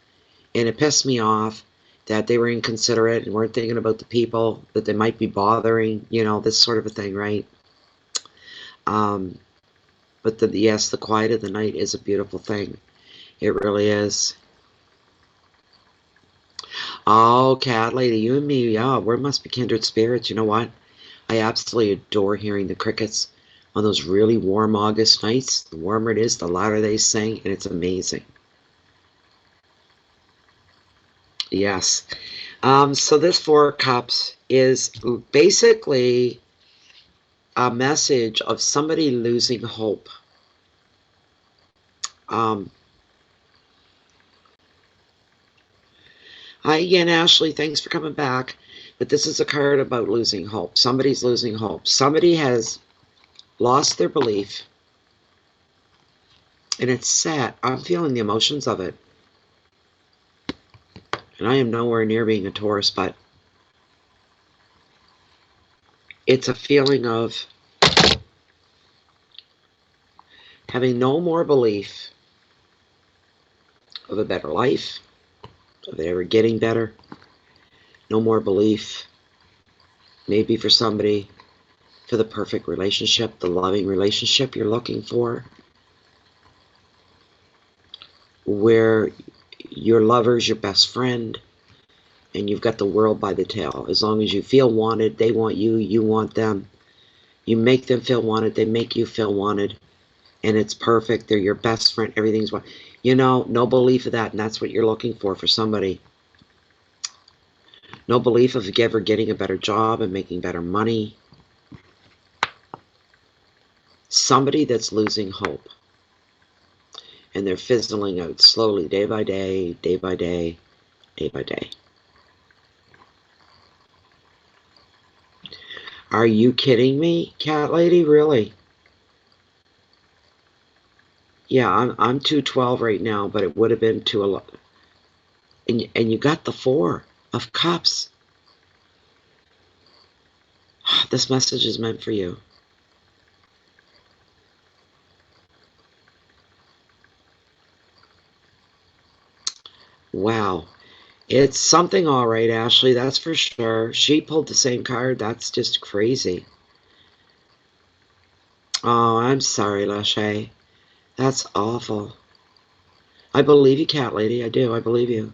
And it pissed me off that they were inconsiderate and weren't thinking about the people that they might be bothering, you know, this sort of a thing, right? But yes, the quiet of the night is a beautiful thing. It really is. Oh, cat lady, you and me, yeah, we must be kindred spirits. You know what? I absolutely adore hearing the crickets on those really warm August nights. The warmer it is, the louder they sing, and it's amazing. Yes. So this Four of Cups is basically a message of somebody losing hope. Hi again, Ashley. Thanks for coming back. But this is a card about losing hope. Somebody's losing hope. Somebody has lost their belief. And it's sad. I'm feeling the emotions of it. And I am nowhere near being a Taurus, but it's a feeling of having no more belief of a better life, of it ever getting better. No more belief, maybe for somebody, for the perfect relationship, the loving relationship you're looking for, where your lover's your best friend, and you've got the world by the tail. As long as you feel wanted, they want you, you want them. You make them feel wanted, they make you feel wanted, and it's perfect. They're your best friend, everything's one. You know, no belief of that, and that's what you're looking for somebody. No belief of ever getting a better job and making better money. Somebody that's losing hope. And they're fizzling out slowly, day by day, day by day, day by day. Are you kidding me, cat lady? Really? Yeah, I'm 212 right now, but it would have been 211. And you got the Four of Cups. This message is meant for you. It's something all right, Ashley, that's for sure. She pulled the same card. That's just crazy. Oh, I'm sorry, Lachey. That's awful. I believe you, Cat Lady. I do. I believe you.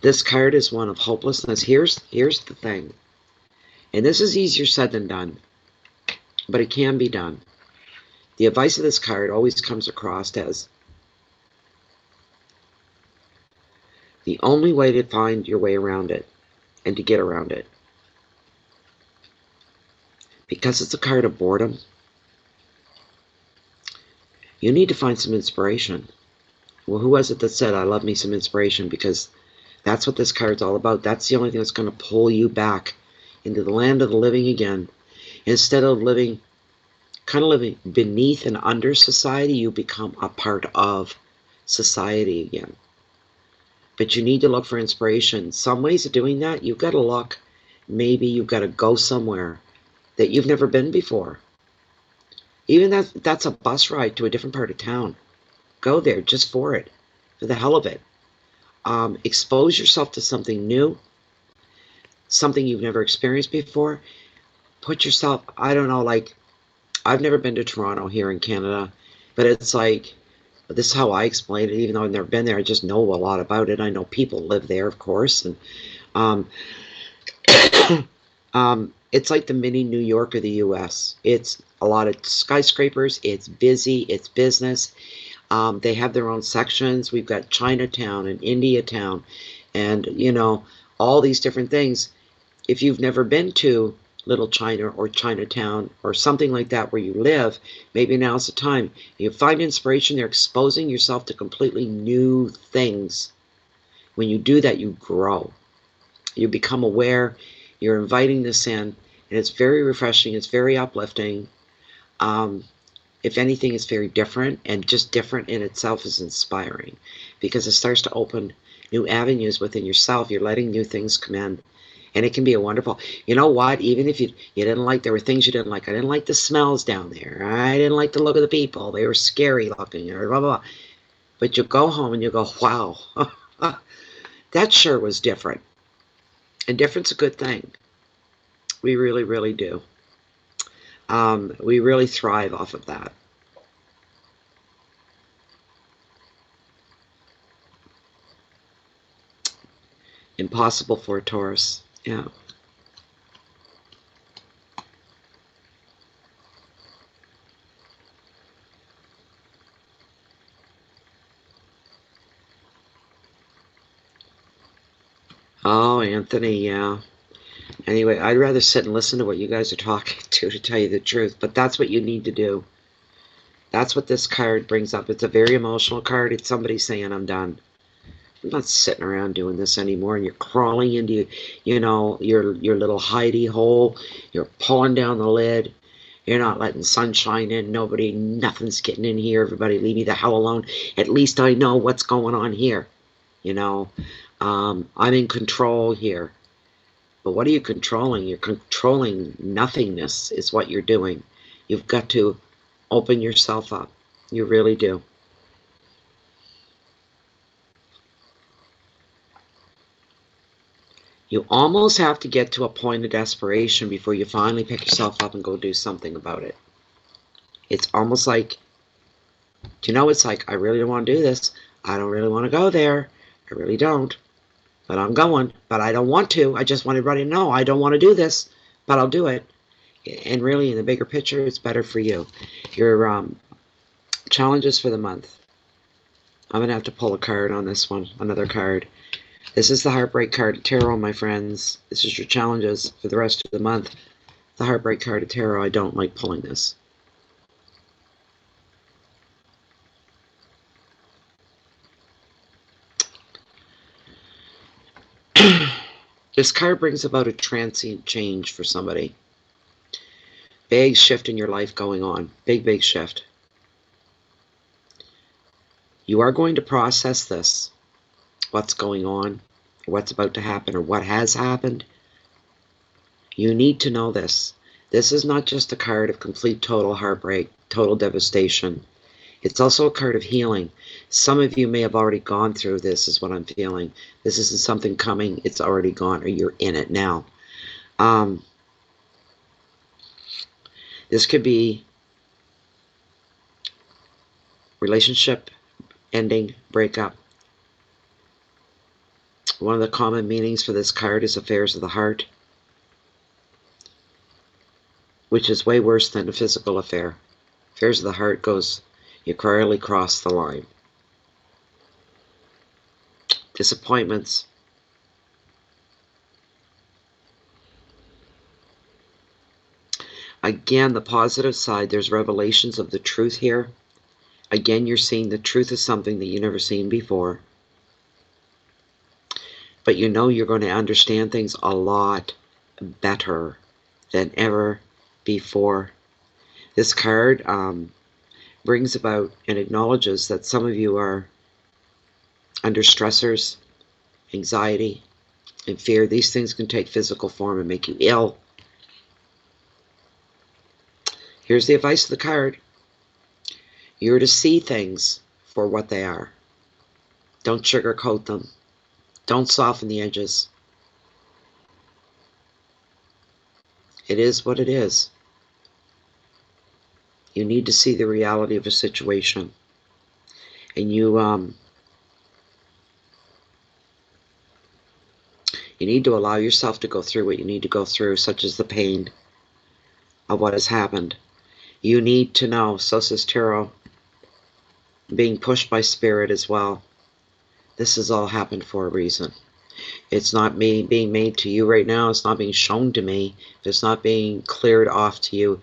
This card is one of hopelessness. Here's the thing. And this is easier said than done. But it can be done. The advice of this card always comes across as the only way to find your way around it and to get around it. Because it's a card of boredom, you need to find some inspiration. Well, who was it that said, I love me some inspiration? Because that's what this card's all about. That's the only thing that's going to pull you back into the land of the living again. Instead of living beneath and under society, you become a part of society again. But you need to look for inspiration. Some ways of doing that, you've got to look. Maybe you've got to go somewhere that you've never been before. Even that's a bus ride to a different part of town. Go there just for it, for the hell of it. Expose yourself to something new, something you've never experienced before. Put yourself, I don't know, like, I've never been to Toronto here in Canada, but it's like, this is how I explain it, even though I've never been there. I just know a lot about it. I know people live there, of course, and it's like the mini New York of the U.S. It's a lot of skyscrapers. It's busy. It's business. They have their own sections. We've got Chinatown and Indiatown and, you know, all these different things. If you've never been to Little China or Chinatown or something like that where you live, maybe now's the time. You find inspiration there, exposing yourself to completely new things. When you do that, you grow. You become aware. You're inviting this in, and it's very refreshing. It's very uplifting. If anything, it's very different, and just different in itself is inspiring because it starts to open new avenues within yourself. You're letting new things come in, and it can be a wonderful. You know what? Even if you didn't like, there were things you didn't like. I didn't like the smells down there. I didn't like the look of the people. They were scary looking, or blah, blah, blah. But you go home and you go, wow, that sure was different. And different's a good thing. We really, really do. We really thrive off of that. Impossible for a Taurus. Yeah. Oh, Anthony, yeah. Anyway, I'd rather sit and listen to what you guys are talking to tell you the truth. But that's what you need to do. That's what this card brings up. It's a very emotional card. It's somebody saying, I'm done. I'm not sitting around doing this anymore. And you're crawling into, you know, your little hidey hole. You're pulling down the lid. You're not letting sunshine in. Nothing's getting in here. Everybody leave me the hell alone. At least I know what's going on here. You know, I'm in control here. But what are you controlling? You're controlling nothingness is what you're doing. You've got to open yourself up. You really do. You almost have to get to a point of desperation before you finally pick yourself up and go do something about it. It's almost like, you know, it's like, I really don't want to do this. I don't really want to go there. I really don't. But I'm going. But I don't want to. I just want everybody to know I don't want to do this. But I'll do it. And really, in the bigger picture, it's better for you. Your challenges for the month. I'm going to have to pull a card on this one. Another card. This is the Heartbreak card of Tarot, my friends. This is your challenges for the rest of the month. The Heartbreak card of Tarot. I don't like pulling this. This card brings about a transient change for somebody. Big shift in your life going on. Big, big shift. You are going to process this. What's going on, what's about to happen, or what has happened. You need to know this. This is not just a card of complete total heartbreak, total devastation. It's also a card of healing. Some of you may have already gone through this, is what I'm feeling. This isn't something coming, it's already gone, or you're in it now. This could be relationship ending, breakup. One of the common meanings for this card is affairs of the heart, which is way worse than a physical affair. Affairs of the heart goes, you clearly cross the line. Disappointments. Again, the positive side, there's revelations of the truth here. Again, you're seeing the truth of something that you've never seen before. But you know you're going to understand things a lot better than ever before. This card brings about and acknowledges that some of you are under stressors, anxiety, and fear. These things can take physical form and make you ill. Here's the advice of the card. You're to see things for what they are. Don't sugarcoat them. Don't soften the edges. It is what it is. You need to see the reality of a situation. And you need to allow yourself to go through what you need to go through, such as the pain of what has happened. You need to know, so says Tarot, being pushed by spirit as well. This has all happened for a reason. It's not me being made to you right now. It's not being shown to me. It's not being cleared off to you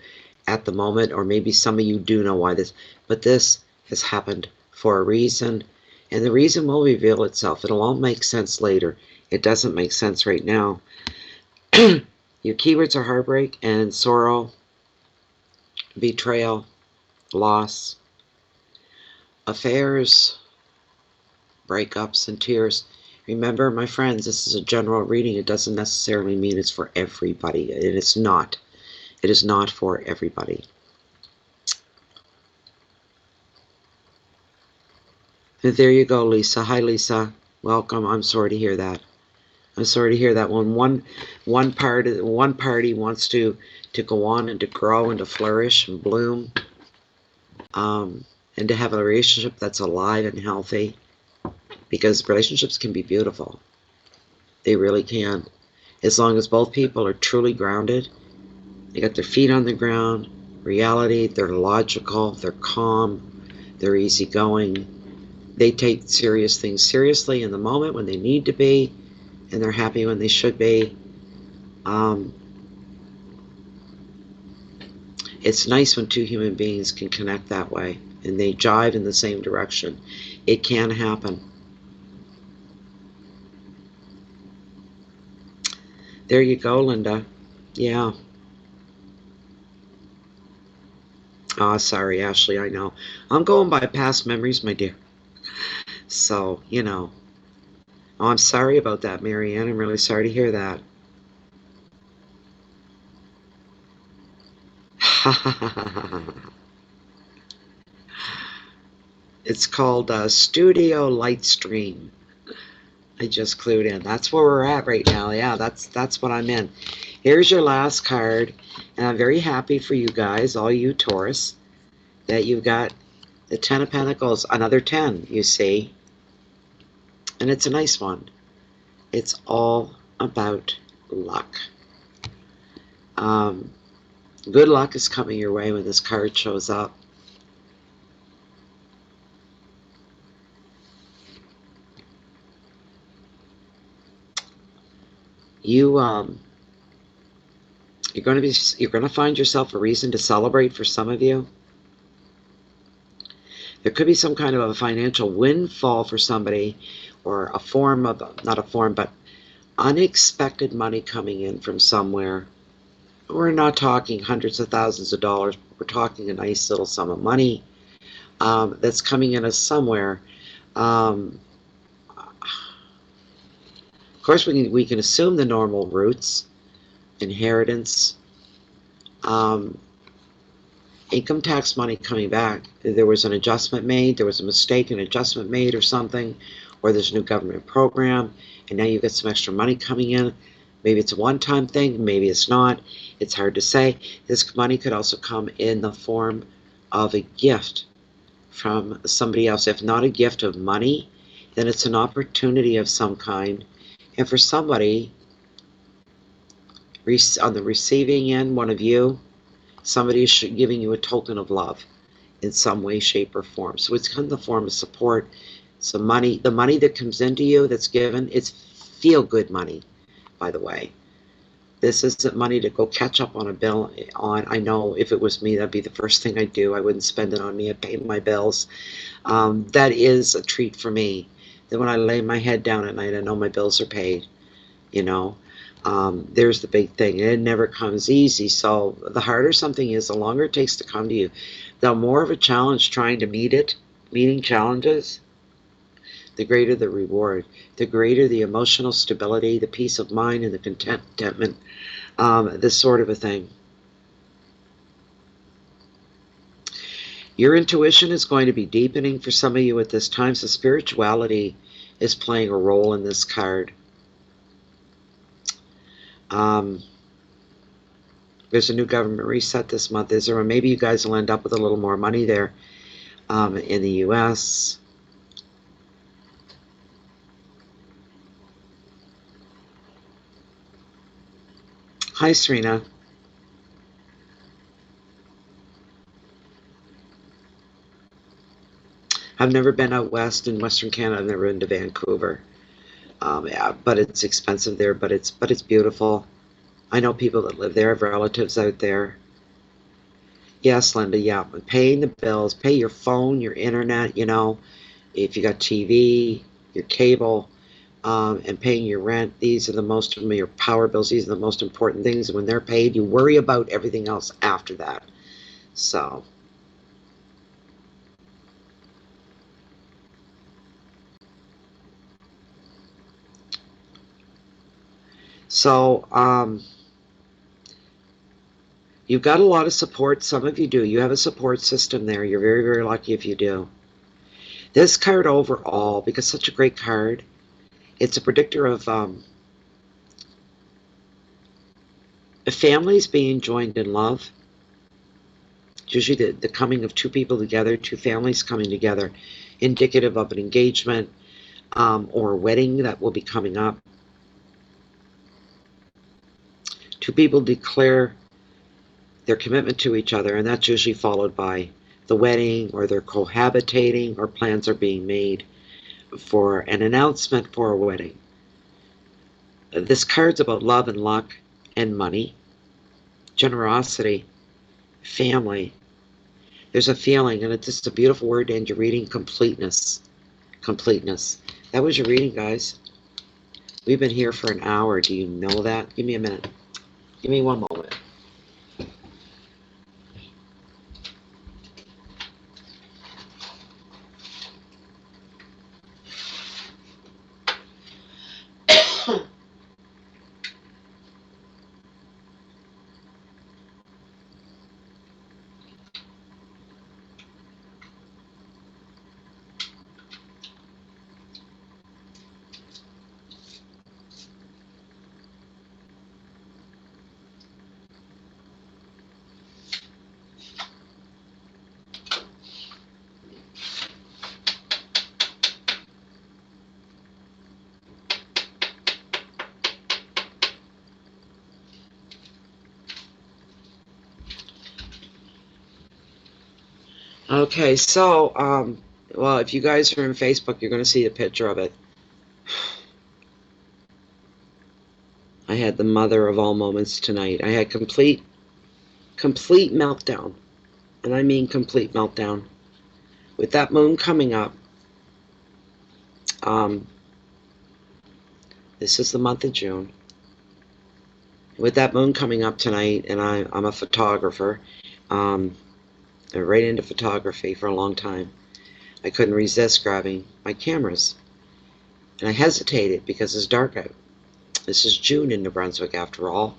at the moment, or maybe some of you do know why this, but this has happened for a reason, and the reason will reveal itself. It'll all make sense later. It doesn't make sense right now. Your keywords are heartbreak and sorrow, betrayal, loss, affairs, breakups, and tears. Remember, my friends, this is a general reading. It doesn't necessarily mean it's for everybody. It is not. It is not for everybody. And there you go, Lisa. Hi, Lisa. Welcome. I'm sorry to hear that. I'm sorry to hear that. When one party wants to go on and to grow and to flourish and bloom, and to have a relationship that's alive and healthy, because relationships can be beautiful. They really can. As long as both people are truly grounded, they got their feet on the ground, reality, they're logical, they're calm, they're easygoing. They take serious things seriously in the moment when they need to be, and they're happy when they should be. It's nice when two human beings can connect that way and they jive in the same direction. It can happen. There you go, Linda. Yeah. Oh, sorry, Ashley, I know. I'm going by past memories, my dear. So, you know. Oh, I'm sorry about that, Marianne. I'm really sorry to hear that. It's called Studio Lightstream. I just clued in. That's where we're at right now. Yeah, that's what I'm in. Here's your last card, and I'm very happy for you guys, all you Taurus, that you've got the 10 of Pentacles, another 10, you see. And it's a nice one. It's all about luck. Good luck is coming your way when this card shows up. You're going to find yourself a reason to celebrate for some of you. There could be some kind of a financial windfall for somebody, or a form of, not a form, but unexpected money coming in from somewhere. We're not talking hundreds of thousands of dollars. We're talking a nice little sum of money that's coming in as somewhere. Of course, we can assume the normal roots, inheritance. income tax money coming back. There was an adjustment made, there was a mistake, an adjustment made or something, or there's a new government program, and now you get some extra money coming in. Maybe it's a one-time thing, maybe it's not. It's hard to say. This money could also come in the form of a gift from somebody else. If not a gift of money, then it's an opportunity of some kind. And for somebody on the receiving end, one of you, somebody is giving you a token of love in some way, shape, or form. So it's kind of the form of support. So money, the money that comes into you that's given, it's feel-good money, by the way. This isn't money to go catch up on a bill on. I know if it was me, that'd be the first thing I'd do. I wouldn't spend it on me. I'd pay my bills. That is a treat for me. Then when I lay my head down at night, I know my bills are paid, you know. There's the big thing. It never comes easy. So the harder something is, the longer it takes to come to you, the more of a challenge trying to meeting challenges, the greater the reward, the greater the emotional stability, the peace of mind, and the contentment, this sort of a thing. Your intuition is going to be deepening for some of you at this time, so spirituality is playing a role in this card. There's a new government reset this month, is there? Or maybe you guys will end up with a little more money there in the U.S. Hi, Serena. I've never been out west in Western Canada. I've never been to Vancouver. Yeah, but it's expensive there, but it's beautiful. I know people that live there, have relatives out there. Yes, Linda, yeah. Paying the bills, pay your phone, your internet, you know, if you got TV, your cable, and paying your rent. These are the most, your power bills, these are the most important things. When they're paid, you worry about everything else after that. So you've got a lot of support. Some of you do. You have a support system there. You're very, very lucky if you do. This card overall, because it's such a great card, it's a predictor of families being joined in love. It's usually the coming of two people together, two families coming together, indicative of an engagement or a wedding that will be coming up. Two people declare their commitment to each other, and that's usually followed by the wedding, or they're cohabitating, or plans are being made for an announcement for a wedding. This card's about love and luck and money, generosity, family. There's a feeling, and it's just a beautiful word to end your reading, completeness. Completeness. That was your reading, guys. We've been here for an hour. Do you know that? Give me a minute. Give me one moment. Okay, so, well, if you guys are in Facebook, you're going to see a picture of it. I had the mother of all moments tonight. I had complete meltdown. And I mean complete meltdown. With that moon coming up, this is the month of June. With that moon coming up tonight, and I'm a photographer, I'm right into photography for a long time. I couldn't resist grabbing my cameras. And I hesitated because it's dark out. This is June in New Brunswick, after all.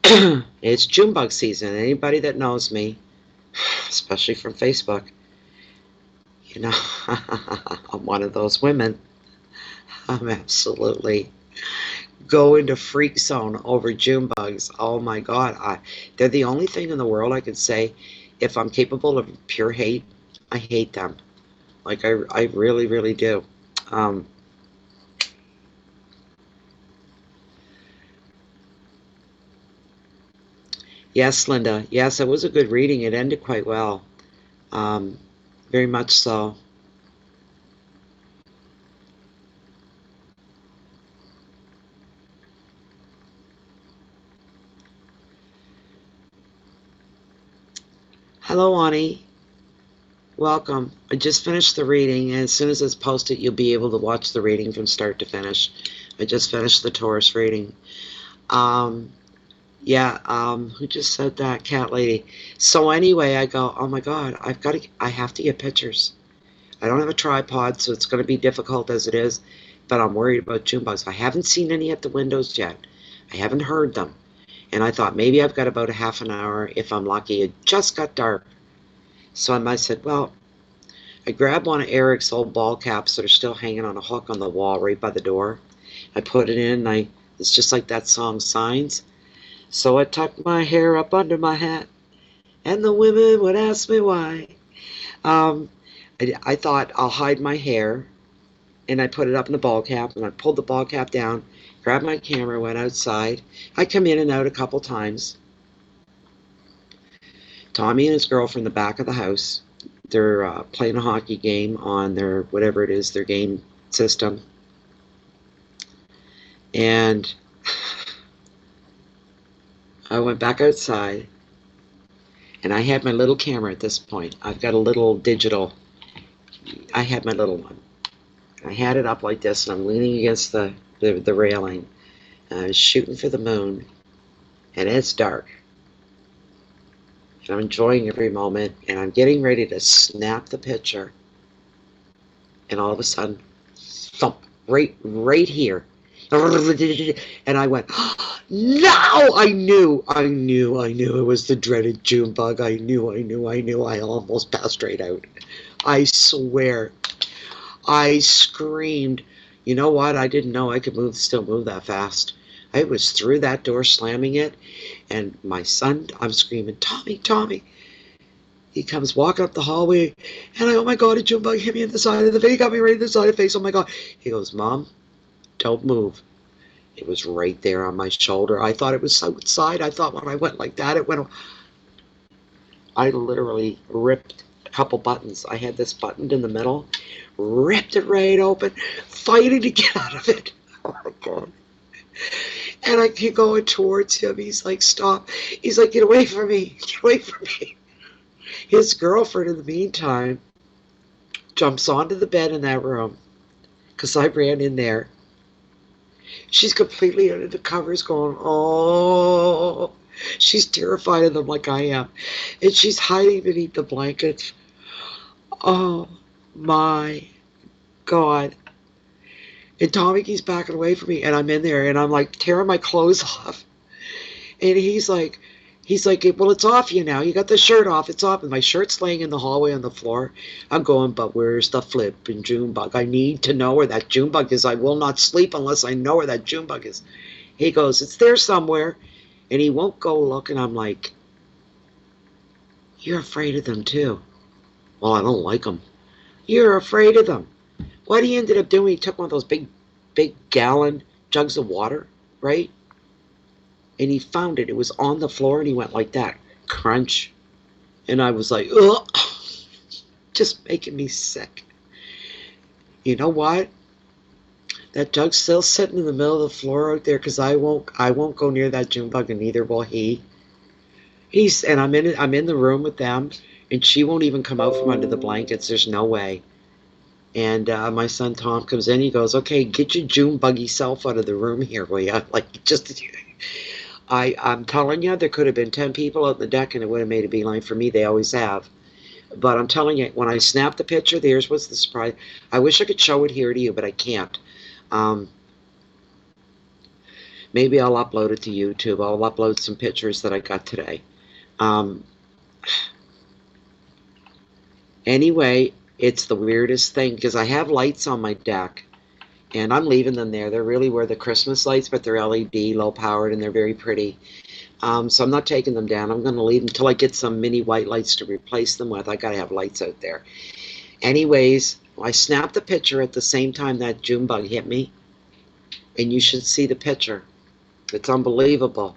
It's June bug season. Anybody that knows me especially from Facebook. You know, I'm one of those women. I'm absolutely go into freak zone over June bugs. Oh my God. They're the only thing in the world I could say, if I'm capable of pure hate, I hate them. Like, I really, really do. Um, yes, Linda. Yes, it was a good reading. It ended quite well. Um, very much so. Hello, Ani. Welcome. I just finished the reading, and as soon as it's posted, you'll be able to watch the reading from start to finish. I just finished the Taurus reading. Um, yeah, who just said that? Cat lady. So anyway, I go, oh my God, I have to get pictures. I don't have a tripod, so it's going to be difficult as it is, but I'm worried about June bugs. I haven't seen any at the windows yet. I haven't heard them. And I thought maybe I've got about a half an hour if I'm lucky. It just got dark. So I said, well, I grabbed one of Eric's old ball caps that are still hanging on a hook on the wall right by the door. I put it in, it's just like that song, Signs. So I tucked my hair up under my hat, and the women would ask me why. Um, I thought I'll hide my hair, and I put it up in the ball cap, and I pulled the ball cap down, grabbed my camera, went outside. I come in and out a couple times. Tommy and his girlfriend in the back of the house. They're playing a hockey game on their, whatever it is, their game system. And I went back outside, and I had my little camera at this point. I've got a little digital, I had my little one. I had it up like this, and I'm leaning against the railing. And I was shooting for the moon, and it's dark. And I'm enjoying every moment, and I'm getting ready to snap the picture. And all of a sudden, thump, right here. And I went, oh, no! I knew it was the dreaded June bug. I knew. I almost passed right out. I swear. I screamed. You know what? I didn't know I could still move that fast. I was through that door slamming it, and my son, I'm screaming, Tommy, Tommy. He comes walking up the hallway, and oh my God, a June bug hit me in the side of the face. He got me right in the side of the face. Oh my God. He goes, Mom, don't move. It was right there on my shoulder. I thought it was outside. I thought when I went like that, it went. I literally ripped a couple buttons. I had this buttoned in the middle, ripped it right open, fighting to get out of it. Oh my God. And I keep going towards him. He's like, stop. He's like, get away from me. Get away from me. His girlfriend, in the meantime, jumps onto the bed in that room because I ran in there. She's completely under the covers going, oh. She's terrified of them like I am. And she's hiding beneath the blankets. Oh my God. And Tommy keeps backing away from me, and I'm in there, and I'm like tearing my clothes off. And he's like, well, it's off you now. You got the shirt off. It's off. And my shirt's laying in the hallway on the floor. I'm going, but where's the flipping June bug? I need to know where that June bug is. I will not sleep unless I know where that June bug is. He goes, it's there somewhere. And he won't go look. And I'm like, you're afraid of them too. Well, I don't like them. You're afraid of them. What he ended up doing, he took one of those big gallon jugs of water, right? And he found it. It was on the floor, and he went like that. Crunch. And I was like, ugh. Just making me sick. You know what? That jug's still sitting in the middle of the floor out there because I won't go near that June bug, and neither will he. And I'm in the room with them, and she won't even come out from under the blankets. There's no way. And my son Tom comes in. He goes, okay, get your June buggy self out of the room here, will you? Like, just... I'm telling you, there could have been 10 people out on the deck, and it would have made a beeline for me. They always have. But I'm telling you, when I snapped the picture, there's was the surprise. I wish I could show it here to you, but I can't. Maybe I'll upload it to YouTube. I'll upload some pictures that I got today. Anyway, it's the weirdest thing because I have lights on my deck and I'm leaving them there. They're really where the Christmas lights, but they're LED, low powered, and they're very pretty. So I'm not taking them down. I'm going to leave them until I get some mini white lights to replace them with. I got to have lights out there. Anyways, I snapped the picture at the same time that June bug hit me, and you should see the picture. It's unbelievable.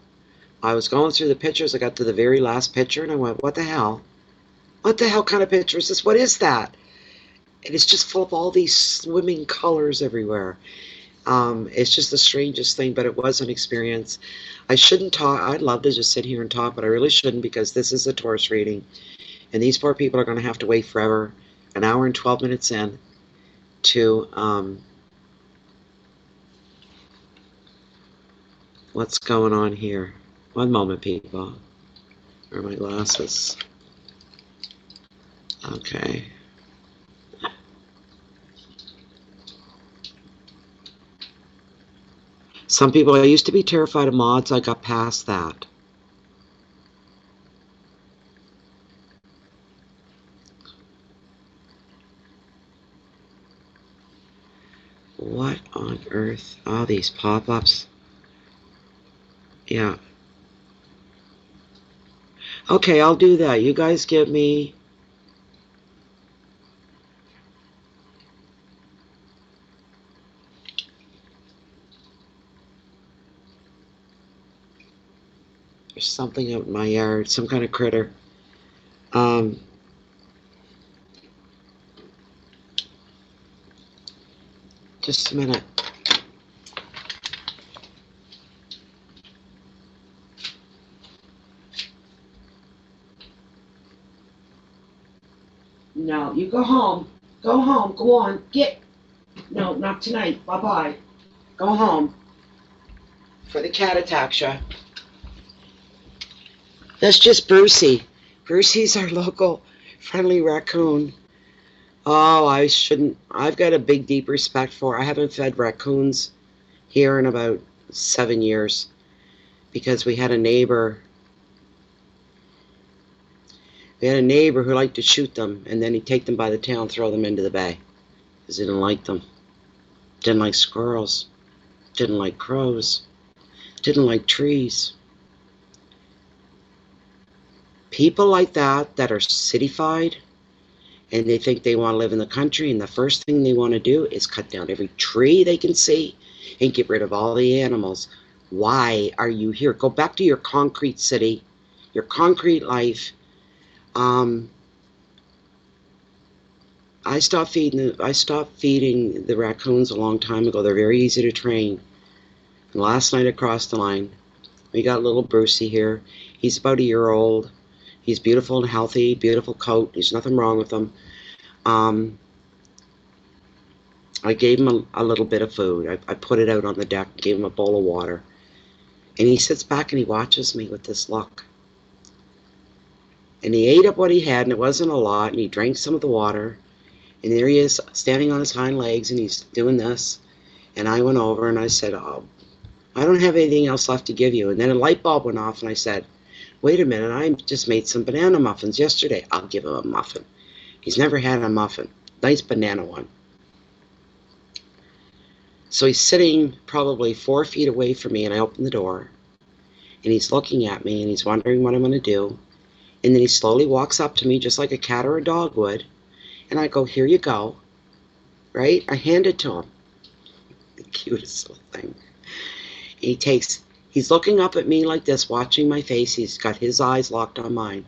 I was going through the pictures. I got to the very last picture, and I went, what the hell? What the hell kind of picture is this? What is that? And it's just full of all these swimming colors everywhere. It's just the strangest thing, but it was an experience. I shouldn't talk. I'd love to just sit here and talk, but I really shouldn't because this is a Taurus reading, and these poor people are going to have to wait forever, an hour and 12 minutes in, to what's going on here. One moment, people. Where are my glasses? Okay. Some people, I used to be terrified of moths. I got past that. What on earth? All these pop-ups. Yeah. Okay, I'll do that. You guys give me... There's something out in my yard, some kind of critter. Just a minute. No, you go home. Go home. Go on. Get. No, not tonight. Bye-bye. Go home. For the cat attacks ya. That's just Brucey. Brucey's our local friendly raccoon. Oh, I shouldn't. I've got a big, deep respect for. I haven't fed raccoons here in about 7 years because we had a neighbor. We had a neighbor who liked to shoot them, and then he'd take them by the tail and throw them into the bay because he didn't like them. Didn't like squirrels. Didn't like crows. Didn't like trees. People like that are cityfied, and they think they want to live in the country, and the first thing they want to do is cut down every tree they can see and get rid of all the animals. Why are you here? Go back to your concrete city, your concrete life. I stopped feeding the raccoons a long time ago. They're very easy to train. And last night I crossed the line. We got little Brucey here. He's about a year old. He's beautiful and healthy, beautiful coat. There's nothing wrong with him. I gave him a little bit of food. I put it out on the deck, gave him a bowl of water. And he sits back and he watches me with this look. And he ate up what he had, and it wasn't a lot, and he drank some of the water. And there he is, standing on his hind legs, and he's doing this. And I went over and I said, oh, I don't have anything else left to give you. And then a light bulb went off, and I said, wait a minute, I just made some banana muffins yesterday. I'll give him a muffin. He's never had a muffin. Nice banana one. So he's sitting probably 4 feet away from me, and I open the door. And he's looking at me, and he's wondering what I'm going to do. And then he slowly walks up to me, just like a cat or a dog would. And I go, here you go. Right? I hand it to him. The cutest little thing. He's looking up at me like this, watching my face. He's got his eyes locked on mine.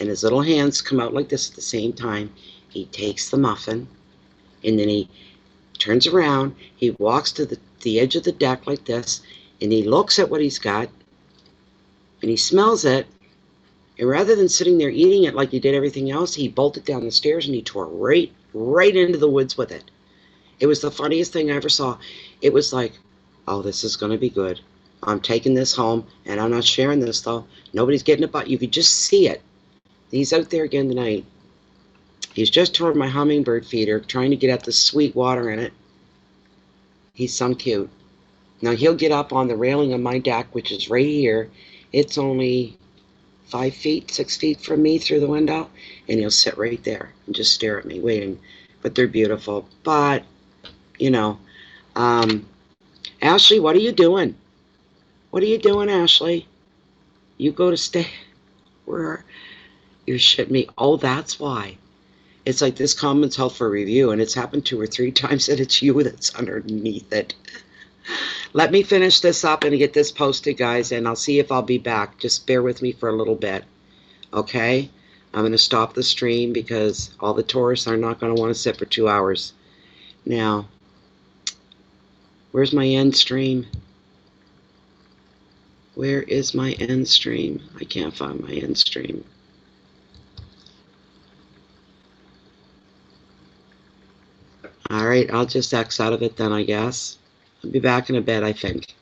And his little hands come out like this at the same time. He takes the muffin, and then he turns around. He walks to the edge of the deck like this, and he looks at what he's got, and he smells it. And rather than sitting there eating it like he did everything else, he bolted down the stairs and he tore right into the woods with it. It was the funniest thing I ever saw. It was like, oh, this is going to be good. I'm taking this home, and I'm not sharing this, though. Nobody's getting it, but you could just see it. He's out there again tonight. He's just toward my hummingbird feeder, trying to get at the sweet water in it. He's so cute. Now, he'll get up on the railing of my deck, which is right here. It's only 5 feet, 6 feet from me through the window, and he'll sit right there and just stare at me, waiting. But they're beautiful. But, you know, Ashley, what are you doing? What are you doing, Ashley? You go to stay. Where? You're shitting me. Oh, that's why. It's like this comment's held for review, and it's happened 2 or 3 times, and it's you that's underneath it. Let me finish this up and get this posted, guys, and I'll see if I'll be back. Just bear with me for a little bit, okay? I'm going to stop the stream because all the tourists are not going to want to sit for 2 hours. Now, where's my end stream? Where is my end stream? I can't find my end stream. All right, I'll just X out of it then, I guess. I'll be back in a bit, I think.